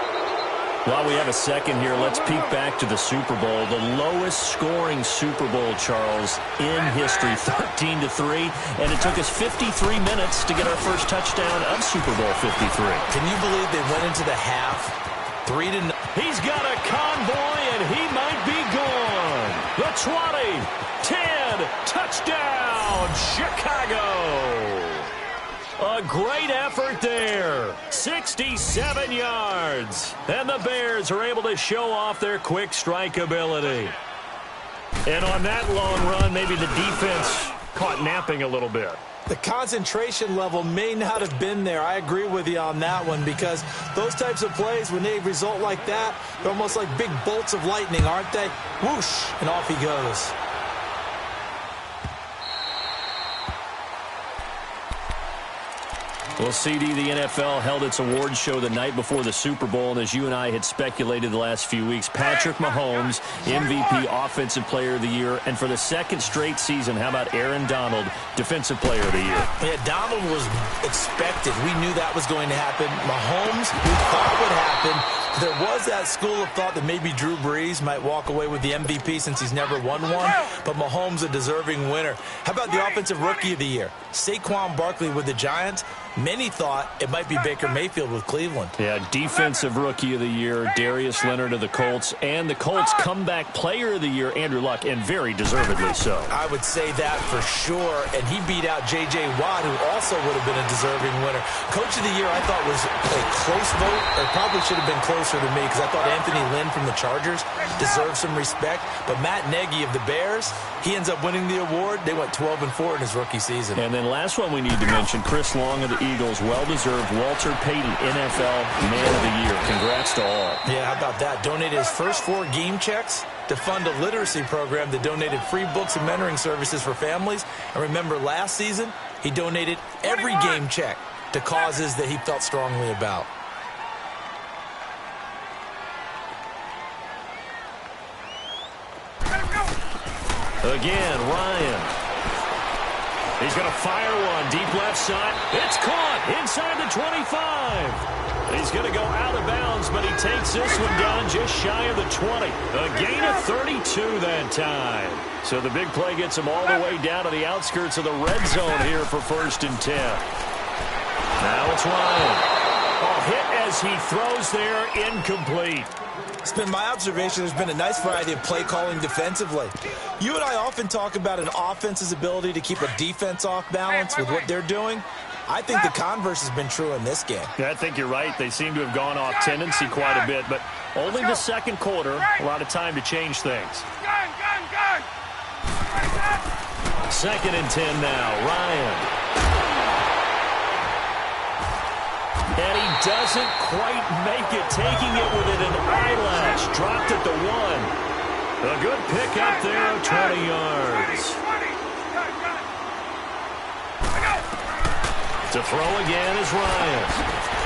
S6: While we have a second here, let's peek back to the Super Bowl. The lowest scoring Super Bowl, Charles, in history, 13-3. And it took us 53 minutes to get our first touchdown of Super Bowl 53.
S5: Can you believe they went into the half 3-0?
S6: He's got a convoy, and he might be gone. The 20, 10, touchdown.
S3: Chicago. A great effort there. 67 yards. And the Bears are able to show off their quick strike ability. And on that long run, maybe the defense caught napping a little bit.
S5: The concentration level may not have been there. I agree with you on that one, because those types of plays, when they result like that, they're almost like big bolts of lightning, aren't they? Whoosh, and off he goes.
S3: Well, CD, the NFL held its awards show the night before the Super Bowl, and as you and I had speculated the last few weeks, Patrick Mahomes, MVP, Offensive Player of the Year, and for the second straight season, how about Aaron Donald, Defensive Player of the Year?
S5: Yeah, Donald was expected. We knew that was going to happen. Mahomes, we thought would happen. There was that school of thought that maybe Drew Brees might walk away with the MVP since he's never won one, but Mahomes a deserving winner. How about the Offensive Rookie of the Year? Saquon Barkley with the Giants. Many thought it might be Baker Mayfield with Cleveland.
S3: Yeah, Defensive Rookie of the Year, Darius Leonard of the Colts, and the Colts Comeback Player of the Year, Andrew Luck, and very deservedly so.
S5: I would say that for sure, and he beat out J.J. Watt, who also would have been a deserving winner. Coach of the Year, I thought, was a close vote, or probably should have been closer to me, because I thought Anthony Lynn from the Chargers deserved some respect, but Matt Nagy of the Bears, he ends up winning the award. They went 12-4 in his rookie season.
S3: And then last one we need to mention, Chris Long of the Eagles, well-deserved Walter Payton, NFL Man of the Year. Congrats to all.
S5: Yeah, how about that? Donated his first 4 game checks to fund a literacy program that donated free books and mentoring services for families. And remember, last season, he donated every game check to causes that he felt strongly about.
S3: Again, Ryan. He's going to fire one deep left side. It's caught inside the 25. He's going to go out of bounds, but he takes this one down just shy of the 20. A gain of 32 that time. So the big play gets him all the way down to the outskirts of the red zone here for 1st and 10. Now it's Ryan. A hit as he throws there, incomplete.
S5: It's been my observation there's been a nice variety of play calling defensively. You and I often talk about an offense's ability to keep a defense off balance with what they're doing. I think the converse has been true in this game.
S3: Yeah, I think you're right. They seem to have gone off tendency quite a bit, but only the second quarter, a lot of time to change things. 2nd and 10 now, Ryan. And he doesn't quite make it, taking it within an eyelash. Dropped at the 1. A good pickup there of 20 yards. To throw again is Ryan.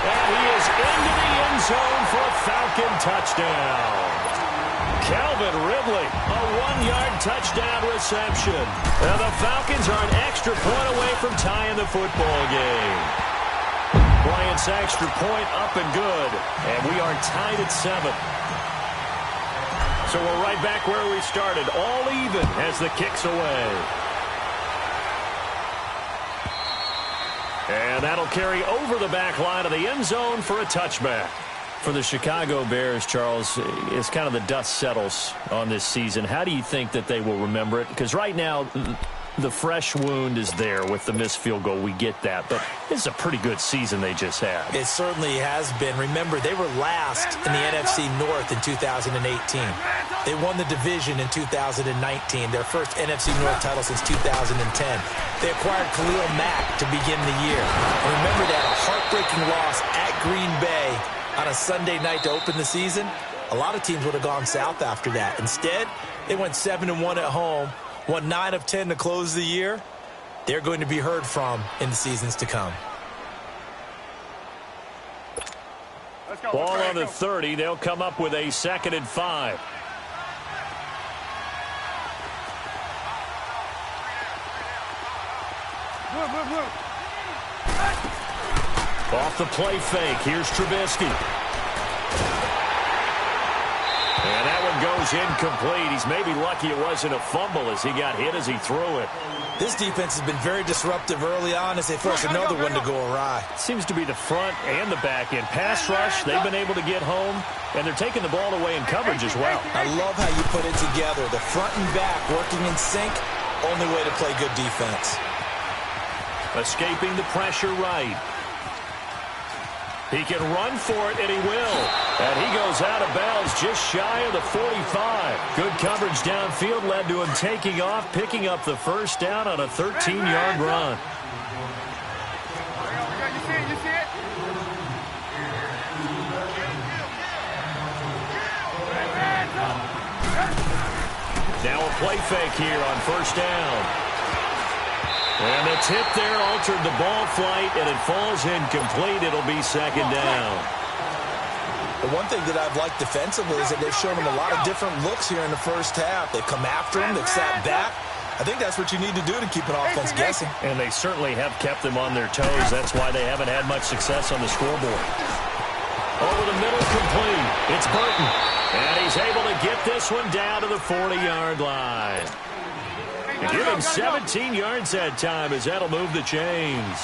S3: And he is into the end zone for a Falcon touchdown. Calvin Ridley, a 1-yard touchdown reception. And the Falcons are an extra point away from tying the football game. Bryant's extra point up and good, and we are tied at 7. So we're right back where we started, all even as the kick's away. And that'll carry over the back line of the end zone for a touchback. For the Chicago Bears, Charles, it's kind of the dust settles on this season. How do you think that they will remember it? Because right now, the fresh wound is there with the missed field goal. We get that. But it's a pretty good season they just had.
S5: It certainly has been. Remember, they were last in the NFC North in 2018. They won the division in 2019, their first NFC North title since 2010. They acquired Khalil Mack to begin the year. And remember that, a heartbreaking loss at Green Bay on a Sunday night to open the season. A lot of teams would have gone south after that. Instead, they went 7-1 at home. Won 9 of 10 to close the year. They're going to be heard from in the seasons to come.
S3: Ball on the 30. They'll come up with a 2nd and 5. Off the play fake. Here's Trubisky. And that one goes incomplete. He's maybe lucky it wasn't a fumble as he got hit as he threw it.
S5: This defense has been very disruptive early on as they force another one to go awry.
S3: Seems to be the front and the back end. Pass rush, they've been able to get home, and they're taking the ball away in coverage as well.
S5: I love how you put it together. The front and back working in sync, only way to play good defense.
S3: Escaping the pressure right. He can run for it, and he will. And he goes out of bounds just shy of the 45. Good coverage downfield led to him taking off, picking up the first down on a 13-yard run.
S4: You see it? You see it?
S3: Now a play fake here on first down. And the tip there altered the ball flight, and it falls incomplete. It'll be second down.
S5: The one thing that I've liked defensively is that they've shown him a lot of different looks here in the first half. They've come after him. They've sat back. I think that's what you need to do to keep an offense guessing.
S3: And they certainly have kept them on their toes. That's why they haven't had much success on the scoreboard. Over the middle, complete. It's Burton. And he's able to get this one down to the 40-yard line. And give him 17 yards that time as that'll move the chains.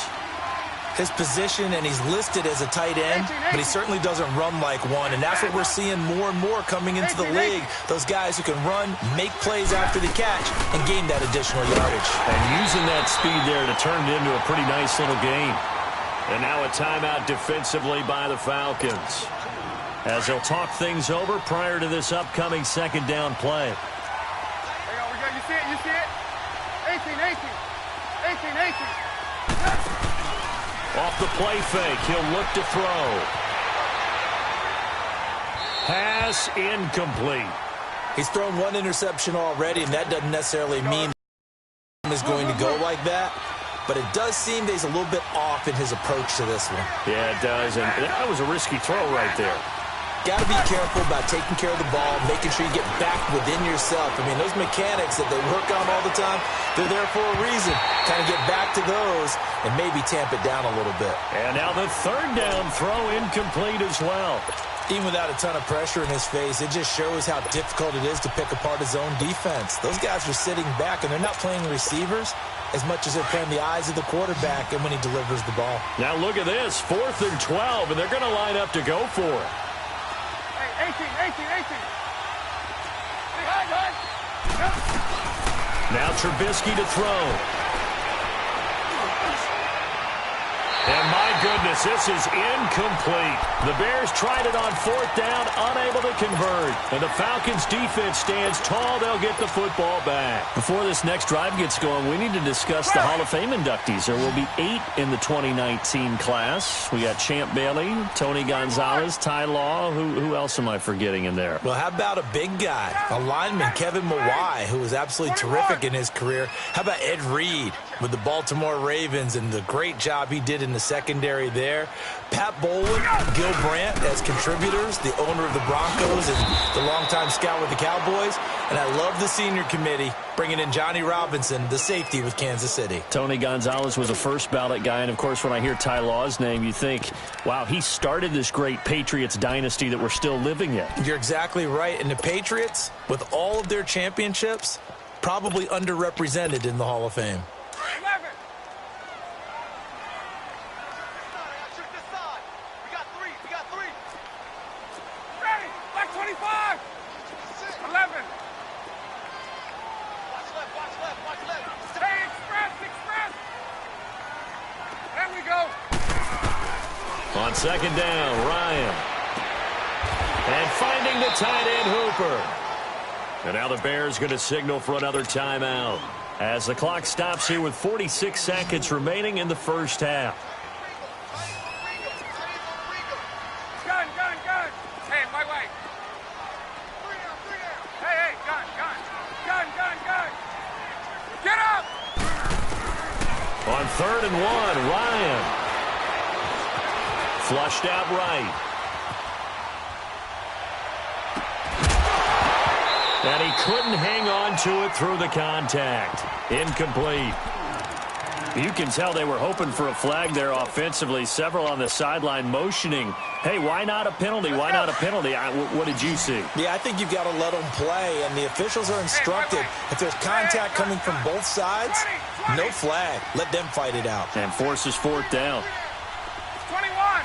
S5: His position, and he's listed as a tight end, but he certainly doesn't run like one, and that's what we're seeing more and more coming into the league. Those guys who can run, make plays after the catch, and gain that additional yardage.
S3: And using that speed there to turn it into a pretty nice little gain. And now a timeout defensively by the Falcons, as they'll talk things over prior to this upcoming second down play.
S4: There you go. You see it? You see it? 18.
S3: Off the play fake, he'll look to throw. Pass incomplete.
S5: He's thrown one interception already, and that doesn't necessarily mean is going to go like that. But it does seem that he's a little bit off in his approach to this one.
S3: Yeah, it does, and that was a risky throw right there.
S5: Got to be careful about taking care of the ball, making sure you get back within yourself. I mean, those mechanics that they work on all the time, they're there for a reason. Kind of get back to those and maybe tamp it down a little bit.
S3: And now the third down throw incomplete as well.
S5: Even without a ton of pressure in his face, it just shows how difficult it is to pick apart his own defense. Those guys are sitting back, and they're not playing receivers as much as they're playing the eyes of the quarterback and when he delivers the ball.
S3: Now look at this, 4th and 12, and they're going to line up to go for it.
S4: 18.
S3: Now Trubisky to throw. And my goodness, this is incomplete. The Bears tried it on 4th down, unable to convert. And the Falcons' defense stands tall. They'll get the football back. Before this next drive gets going, we need to discuss the Hall of Fame inductees. There will be 8 in the 2019 class. We got Champ Bailey, Tony Gonzalez, Ty Law. Who else am I forgetting in there?
S5: Well, how about a big guy, a lineman, Kevin Mawai, who was absolutely terrific in his career. How about Ed Reed with the Baltimore Ravens and the great job he did in the secondary there. Pat Bowlen, Gil Brandt as contributors, the owner of the Broncos and the longtime scout with the Cowboys. And I love the senior committee bringing in Johnny Robinson, the safety with Kansas City.
S3: Tony Gonzalez was a first ballot guy. And, of course, when I hear Ty Law's name, you think, wow, he started this great Patriots dynasty that we're still living in.
S5: You're exactly right. And the Patriots, with all of their championships, probably underrepresented in the Hall of Fame.
S4: 11. Ready. Black 25. 11. Watch left. Hey, express. There we go.
S3: On second down, Ryan. And finding the tight end, Hooper. And now the Bears going to signal for another timeout as the clock stops here with 46 seconds remaining in the first half.
S4: Gun. Hey, wait. Hey, gun. Get up!
S3: On 3rd and 1, Ryan. Flushed out right. And he couldn't hang on to it through the contact. Incomplete. You can tell they were hoping for a flag there offensively. Several on the sideline motioning, hey, why not a penalty? Why not a penalty? What did you see?
S5: Yeah, I think you've got to let them play, and the officials are instructed. If there's contact coming from both sides, no flag. Let them fight it out.
S3: And forces 4th down.
S4: 21.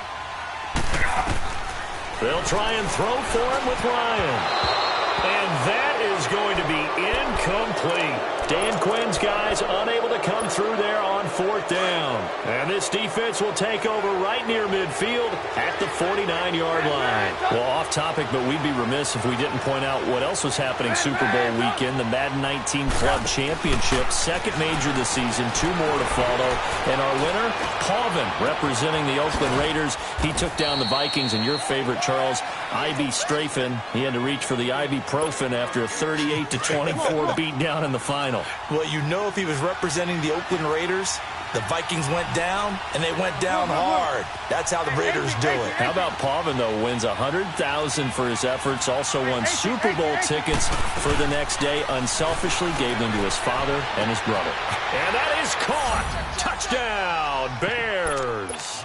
S3: They'll try and throw for him with Ryan. And that is going to be incomplete. Dan Quinn's guys was unable to come through there on 4th down. And this defense will take over right near midfield at the 49-yard line. Well, off topic, but we'd be remiss if we didn't point out what else was happening Super Bowl weekend. The Madden 19 Club Championship, second major this season, 2 more to follow. And our winner, Pavin, representing the Oakland Raiders. He took down the Vikings, and your favorite, Charles, Ivy Strafen. He had to reach for the ibuprofen after a 38-24 beatdown in the final.
S5: Well, you know, if he was representing the Oakland Raiders, the Vikings went down, and they went down hard. That's how the Raiders do it.
S3: How about Pavin, though, wins $100,000 for his efforts, also won Super Bowl tickets for the next day, unselfishly gave them to his father and his brother. And that is caught. Touchdown, Bears.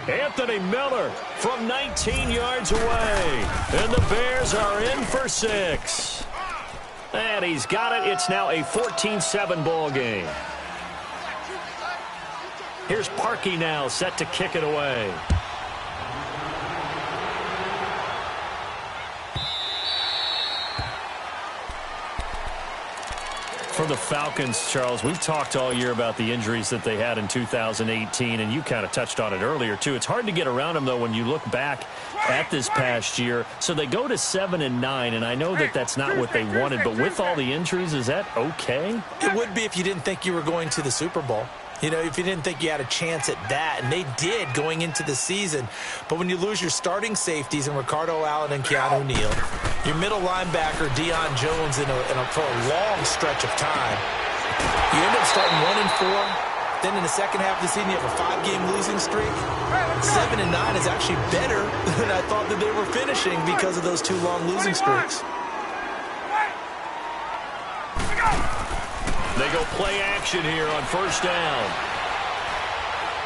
S3: Anthony Miller from 19 yards away. And the Bears are in for 6. And he's got it. It's now a 14-7 ball game. Here's Parkey now, set to kick it away. For the Falcons, Charles, we've talked all year about the injuries that they had in 2018, and you kind of touched on it earlier, too. It's hard to get around them, though, when you look back at this past year. So they go to 7-9, and I know that that's not what they wanted, but with all the injuries, is that okay?
S5: It would be if you didn't think you were going to the Super Bowl. You know, if you didn't think you had a chance at that, and they did going into the season. But when you lose your starting safeties in Ricardo Allen and Keanu Neal, your middle linebacker Deion Jones for a long stretch of time, you end up starting 1-4. Then in the second half of the season, you have a 5-game losing streak. 7-9 is actually better than I thought that they were finishing because of those 2 long losing streaks.
S3: They go play action here on 1st down.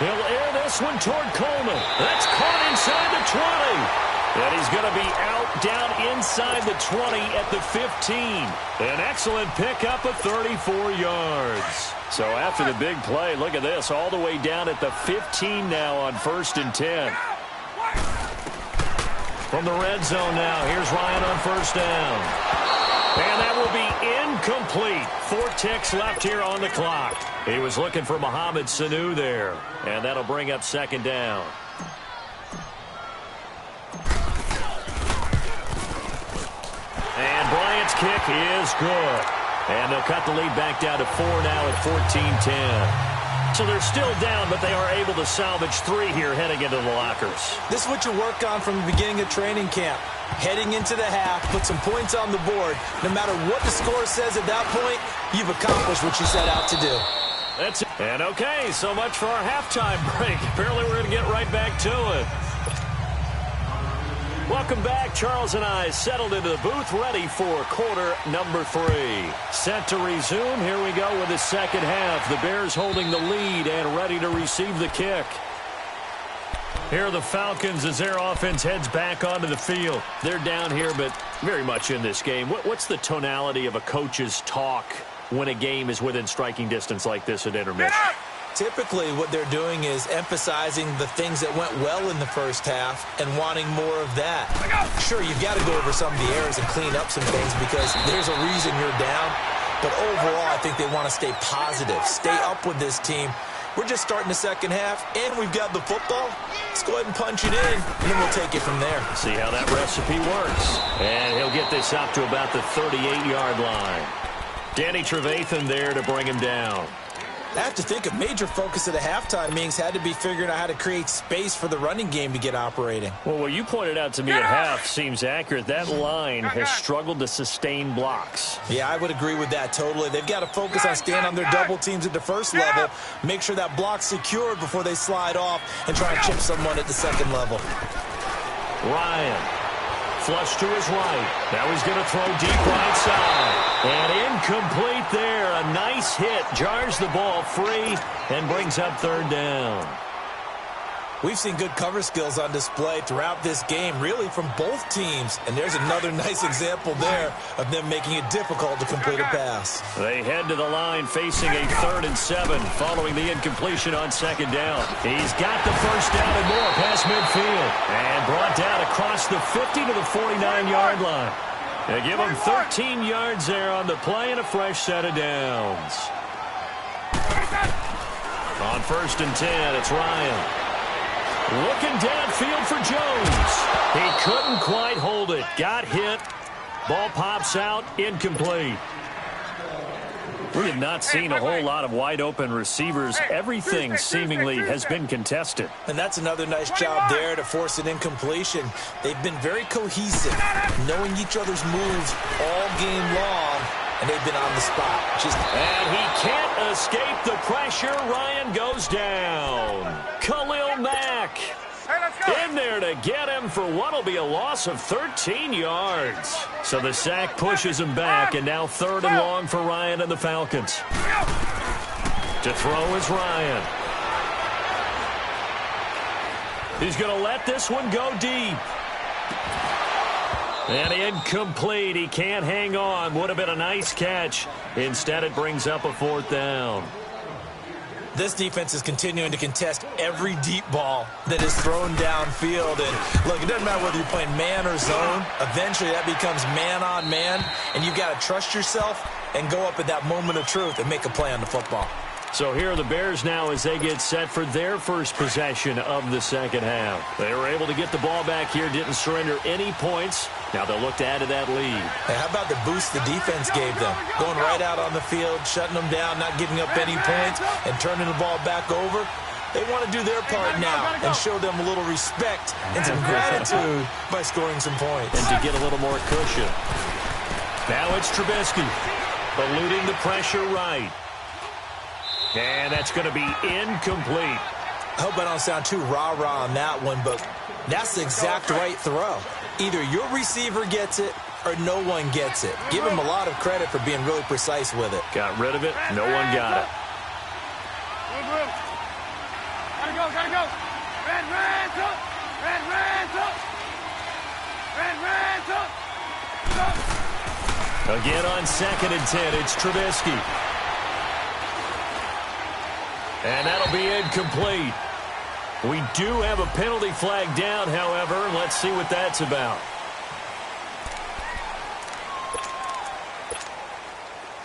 S3: He'll air this one toward Coleman. That's caught inside the 20. And he's going to be out down inside the 20 at the 15. An excellent pickup of 34 yards. So after the big play, look at this, all the way down at the 15 now on 1st and 10. From the red zone now, here's Ryan on 1st down. And that will be incomplete. 4 ticks left here on the clock. He was looking for Mohamed Sanu there. And that'll bring up 2nd down. And Bryant's kick is good. And they'll cut the lead back down to 4 now at 14-10. So they're still down, but they are able to salvage 3 here heading into the lockers.
S5: This is what you work on from the beginning of training camp. Heading into the half, put some points on the board. No matter what the score says at that point, you've accomplished what you set out to do.
S3: That's it. And okay, so much for our halftime break. Apparently we're going to get right back to it. Welcome back. Charles and I settled into the booth, ready for quarter number 3. Set to resume. Here we go with the second half. The Bears holding the lead and ready to receive the kick. Here are the Falcons as their offense heads back onto the field. They're down here, but very much in this game. What's the tonality of a coach's talk when a game is within striking distance like this at intermission?
S5: Typically, what they're doing is emphasizing the things that went well in the first half and wanting more of that. Sure, you've got to go over some of the errors and clean up some things because there's a reason you're down. But overall, I think they want to stay positive, stay up with this team. We're just starting the second half, and we've got the football. Let's go ahead and punch it in, and then we'll take it from there.
S3: See how that recipe works. And he'll get this up to about the 38-yard line. Danny Trevathan there to bring him down.
S5: I have to think a major focus of the halftime meetings had to be figuring out how to create space for the running game to get operating.
S3: Well, what you pointed out to me at half seems accurate. That line has struggled to sustain blocks.
S5: Yeah, I would agree with that totally. They've got to focus on staying on their double teams at the first level, make sure that block's secured before they slide off and try and chip someone at the second level.
S3: Ryan, flush to his right. Now he's going to throw deep right side. And incomplete there. A nice hit. Jars the ball free and brings up 3rd down.
S5: We've seen good cover skills on display throughout this game, really from both teams. And there's another nice example there of them making it difficult to complete a pass.
S3: They head to the line facing a 3rd and 7 following the incompletion on 2nd down. He's got the first down and more past midfield. And brought down across the 50 to the 49-yard line. They give him 13 yards there on the play and a fresh set of downs. On 1st and 10, it's Ryan. Looking downfield for Jones. He couldn't quite hold it. Got hit. Ball pops out. Incomplete. We have not seen a whole lot of wide-open receivers. Everything seemingly has been contested.
S5: And that's another nice job there to force an incompletion. They've been very cohesive, knowing each other's moves all game long, and they've been on the spot.
S3: And he can't escape the pressure. Ryan goes down. Khalil Mack in there to get him for what will be a loss of 13 yards. So the sack pushes him back, and now 3rd and long for Ryan and the Falcons. To throw is Ryan. He's going to let this one go deep. And incomplete. He can't hang on. Would have been a nice catch. Instead, it brings up a 4th down.
S5: This defense is continuing to contest every deep ball that is thrown downfield. And, look, it doesn't matter whether you're playing man or zone. Eventually, that becomes man-on-man, and you've got to trust yourself and go up at that moment of truth and make a play on the football.
S3: So here are the Bears now as they get set for their first possession of the second half. They were able to get the ball back here, didn't surrender any points. Now they'll look to add to that lead.
S5: Hey, how about the boost the defense gave them? Going right out on the field, shutting them down, not giving up any points, and turning the ball back over. They want to do their part now and show them a little respect and some gratitude by scoring some points.
S3: And to get a little more cushion. Now it's Trubisky, eluding the pressure right. And that's going to be incomplete.
S5: I hope I don't sound too rah-rah on that one, but that's the exact right throw. Either your receiver gets it or no one gets it. Give him a lot of credit for being really precise with it.
S3: Got rid of it. No one got it.
S4: Gotta go, gotta go. Red, up. Red, up. Red, up.
S3: Again on 2nd and 10, it's Trubisky. And that'll be incomplete. We do have a penalty flag down, however. Let's see what that's about.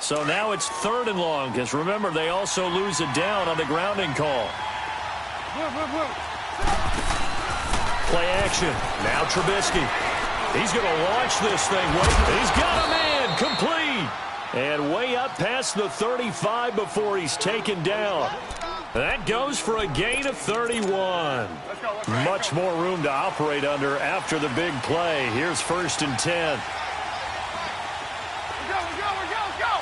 S3: So now it's 3rd and long, because remember, they also lose it down on the grounding call. Play action. Now Trubisky. He's going to launch this thing. He's got a man. Complete. And way up past the 35 before he's taken down. That goes for a gain of 31. Much more room to operate under after the big play. Here's 1st and 10.
S4: Go.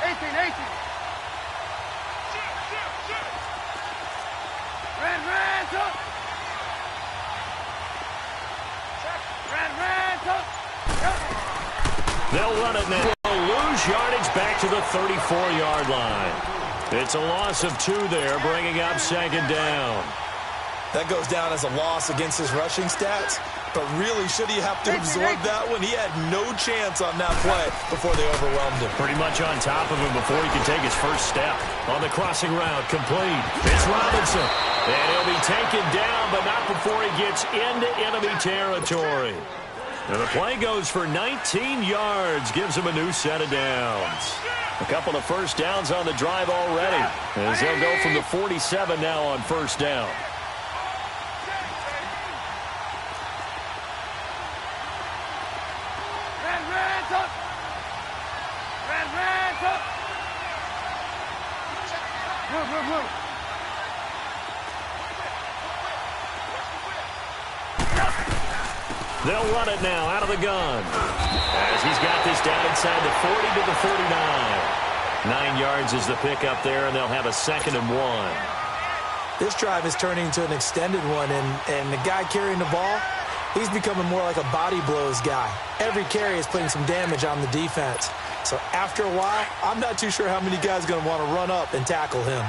S4: 18. Red, up.
S3: They'll run it now. They'll lose yardage back to the 34-yard line. It's a loss of 2 there, bringing up 2nd down.
S5: That goes down as a loss against his rushing stats, but really, should he have to absorb that one? He had no chance on that play before they overwhelmed him.
S3: Pretty much on top of him before he could take his first step. On the crossing route, complete. It's Robinson. And he'll be taken down, but not before he gets into enemy territory. And the play goes for 19 yards, gives him a new set of downs. A couple of first downs on the drive already, as they'll go from the 47 now on 1st down. They'll run it now out of the gun. As he's got this down inside the 40 to the 49. 9 yards is the pickup there, and they'll have a 2nd and 1.
S5: This drive is turning into an extended one, and the guy carrying the ball, he's becoming more like a body blows guy. Every carry is putting some damage on the defense. So after a while, I'm not too sure how many guys are going to want to run up and tackle him.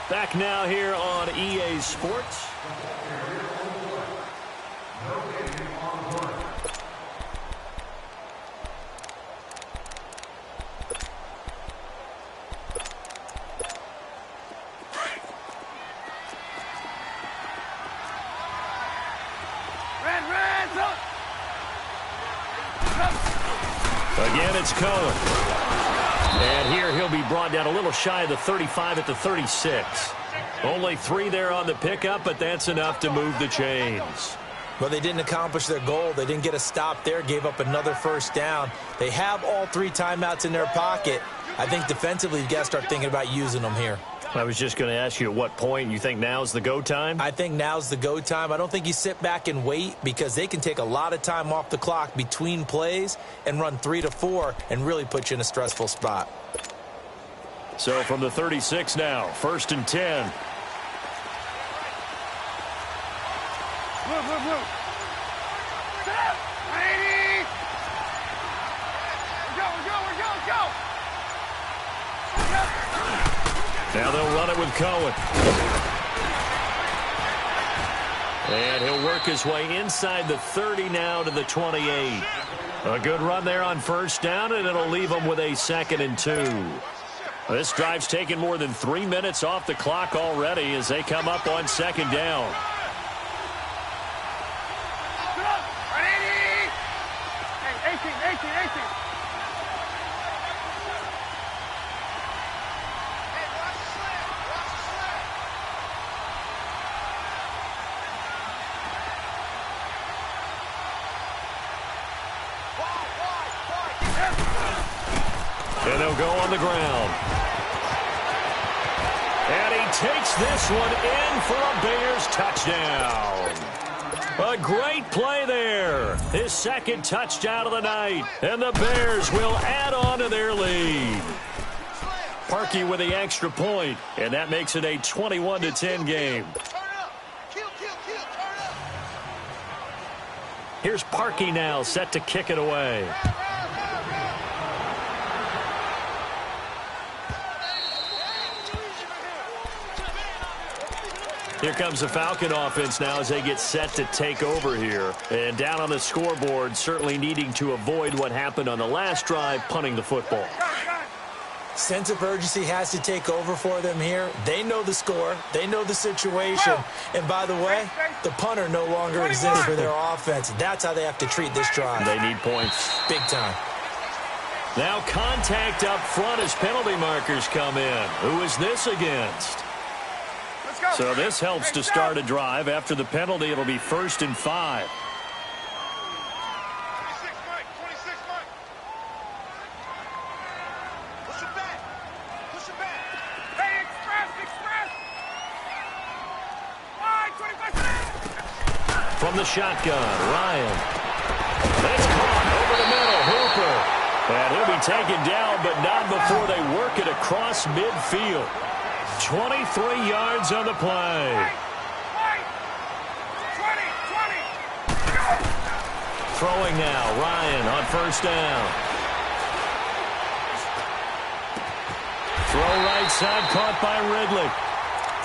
S3: Back now here on EA Sports. Again, it's Cohen. And here he'll be brought down a little shy of the 35 at the 36. Only 3 there on the pickup, but that's enough to move the chains.
S5: Well, they didn't accomplish their goal. They didn't get a stop there, gave up another first down. They have all 3 timeouts in their pocket. I think defensively, you've got to start thinking about using them here.
S3: I was just going to ask you at what point you think now's the go time?
S5: I think now's the go time. I don't think you sit back and wait because they can take a lot of time off the clock between plays and run 3 to 4 and really put you in a stressful spot.
S3: So from the 36 now, 1st and 10.
S4: Move. Sit up. 80. Go.
S3: Now they'll run it with Cohen. And he'll work his way inside the 30 now to the 28. A good run there on first down, and it'll leave them with a 2nd and 2. This drive's taken more than 3 minutes off the clock already as they come up on 2nd down.
S4: Hey, 18.
S3: And they'll go on the ground. And he takes this one in for a Bears touchdown. A great play there. His 2nd touchdown of the night. And the Bears will add on to their lead. Parkey with the extra point, and that makes it a 21-10 game. Here's Parkey now, set to kick it away. Here comes the Falcon offense now as they get set to take over here. And down on the scoreboard, certainly needing to avoid what happened on the last drive, punting the football.
S5: Sense of urgency has to take over for them here. They know the score. They know the situation. And by the way, the punter no longer exists for their offense. That's how they have to treat this drive.
S3: They need points.
S5: Big time.
S3: Now contact up front as penalty markers come in. Who is this against? So this helps to start a drive. After the penalty, it'll be 1st and 5.
S4: 26, Mike. Push it back. Hey, express. Wide, 25.
S3: From the shotgun, Ryan. That's caught over the middle. Hooper. And he'll be taken down, but not before they work it across midfield. 23 yards on the play.
S4: 20.
S3: Throwing now, Ryan on first down. Throw right side, caught by Ridley.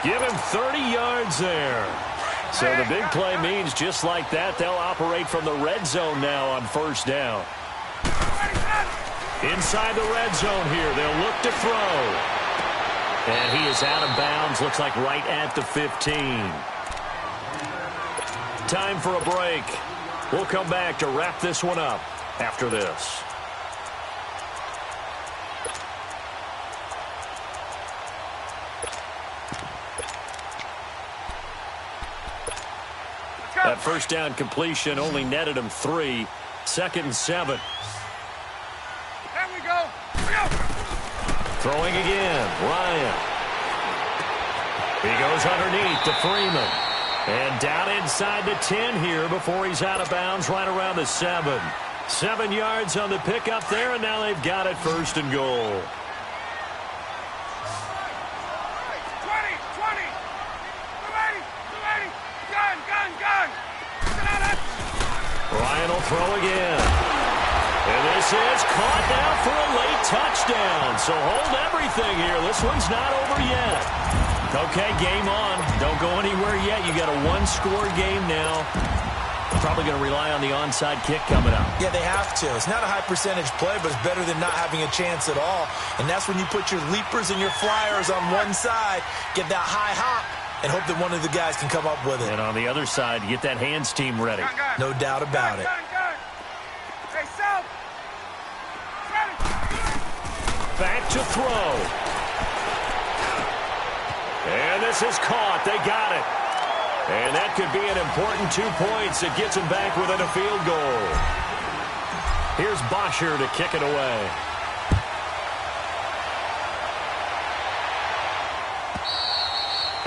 S3: Give him 30 yards there. So the big play means just like that, they'll operate from the red zone now on first down. Inside the red zone here, they'll look to throw. And he is out of bounds, looks like right at the 15. Time for a break. We'll come back to wrap this one up after this. That first down completion only netted him 3. 2nd and 7.
S4: There we go.
S3: Throwing again, Ryan. He goes underneath to Freeman. And down inside the 10 here before he's out of bounds right around the 7. 7 yards on the pickup there, and now they've got it 1st and goal.
S4: 20. Gun.
S3: Ryan will throw again. And this is caught now for a late touchdown. So hold everything here. This one's not over yet. Okay, game on. Don't go anywhere yet. You got a one-score game now. Probably going to rely on the onside kick coming up.
S5: Yeah, they have to. It's not a high-percentage play, but it's better than not having a chance at all. And that's when you put your leapers and your flyers on one side, get that high hop, and hope that one of the guys can come up with it.
S3: And on the other side, get that hands team ready.
S5: No doubt about it.
S4: Hey, South.
S3: Back to throw. And this is caught. They got it. And that could be an important 2 points. It gets them back within a field goal. Here's Bosher to kick it away.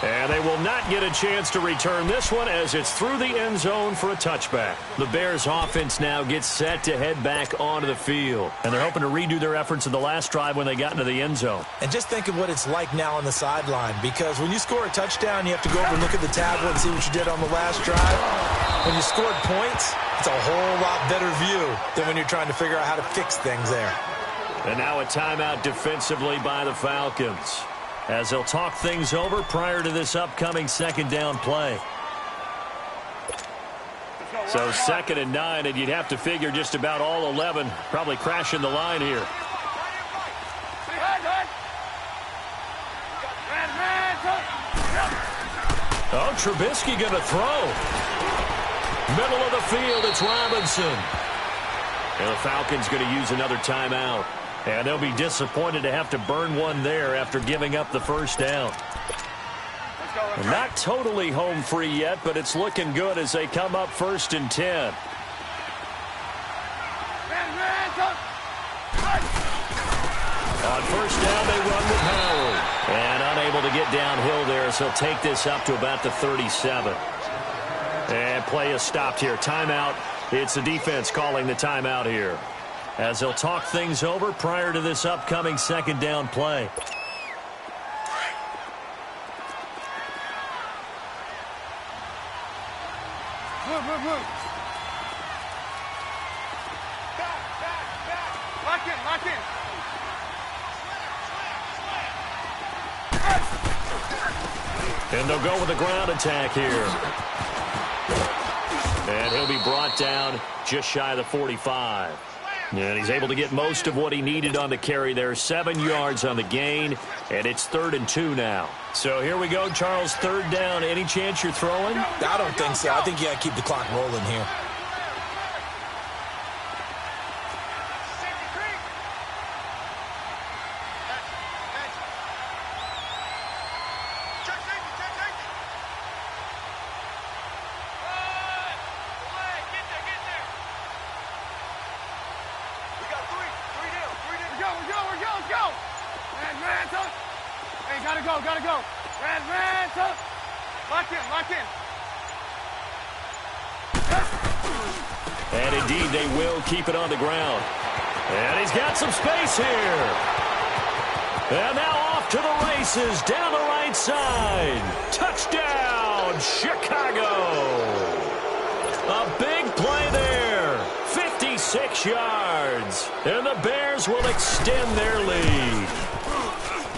S3: And they will not get a chance to return this one as it's through the end zone for a touchback. The Bears offense now gets set to head back onto the field. And they're hoping to redo their efforts in the last drive when they got into the end zone.
S5: And just think of what it's like now on the sideline, because when you score a touchdown, you have to go over and look at the tablet and see what you did on the last drive. When you scored points, it's a whole lot better view than when you're trying to figure out how to fix things there.
S3: And now a timeout defensively by the Falcons, as they'll talk things over prior to this upcoming second down play. So 2nd and 9, and you'd have to figure just about all 11 probably crashing the line here. Oh, Trubisky going to throw. Middle of the field, it's Robinson. And the Falcons going to use another timeout. And they'll be disappointed to have to burn one there after giving up the first down. Not totally home free yet, but it's looking good as they come up 1st and 10. On first down, they run with Howard. And unable to get downhill there, so he'll take this up to about the 37. And play is stopped here. Timeout. It's the defense calling the timeout here, as they'll talk things over prior to this upcoming second down play.
S4: Move. Lock in.
S3: And they'll go with the ground attack here. And he'll be brought down just shy of the 45. And he's able to get most of what he needed on the carry there. 7 yards on the gain, and it's 3rd and 2 now. So here we go, Charles, 3rd down. Any chance you're throwing?
S5: I don't think so. I think you got to keep the clock rolling here.
S4: Gotta go. Ran. Lock in.
S3: And indeed, they will keep it on the ground. And he's got some space here. And now off to the races down the right side. Touchdown, Chicago. A big play there. 56 yards. And the Bears will extend their lead.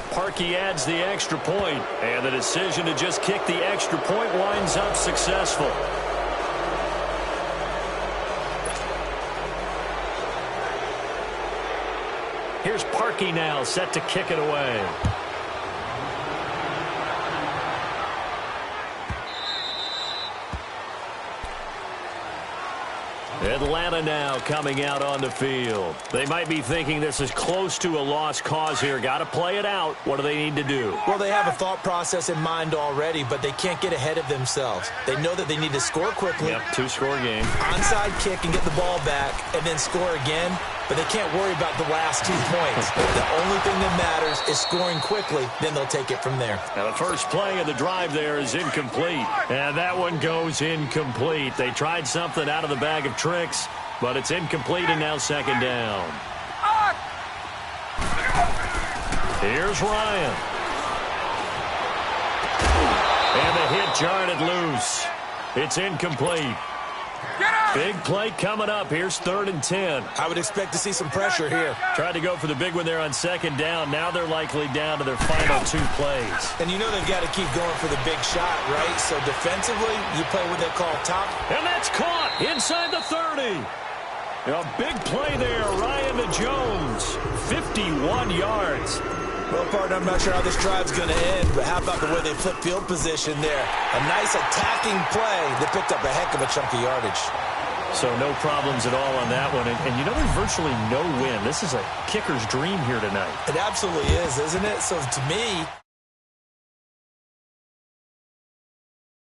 S3: Parkey adds the extra point, and the decision to just kick the extra point winds up successful. Here's Parkey now, set to kick it away. Atlanta now coming out on the field. They might be thinking this is close to a lost cause here. Got to play it out. What do they need to do?
S5: Well, they have a thought process in mind already, but they can't get ahead of themselves. They know that they need to score quickly.
S3: Yep, 2-score game.
S5: Onside kick and get the ball back, and then score again. But they can't worry about the last 2 points. The only thing that matters is scoring quickly. Then they'll take it from there.
S3: Now the first play of the drive there is incomplete. And that one goes incomplete. They tried something out of the bag of tricks, but it's incomplete, and now 2nd down. Here's Ryan. And the hit jarred it loose. It's incomplete. Big play coming up. Here's 3rd and 10.
S5: I would expect to see some pressure here.
S3: Tried to go for the big one there on 2nd down. Now they're likely down to their final 2 plays.
S5: And you know they've got to keep going for the big shot, right? So defensively, you play what they call top.
S3: And that's caught inside the 30. A big play there, Ryan to Jones. 51 yards.
S5: Well, partner, I'm not sure how this drive's going to end, but how about the way they flip field position there? A nice attacking play that picked up a heck of a chunk of yardage.
S3: So no problems at all on that one. And you know, there's virtually no win. This is a kicker's dream here tonight.
S5: It absolutely is, isn't it? So to me,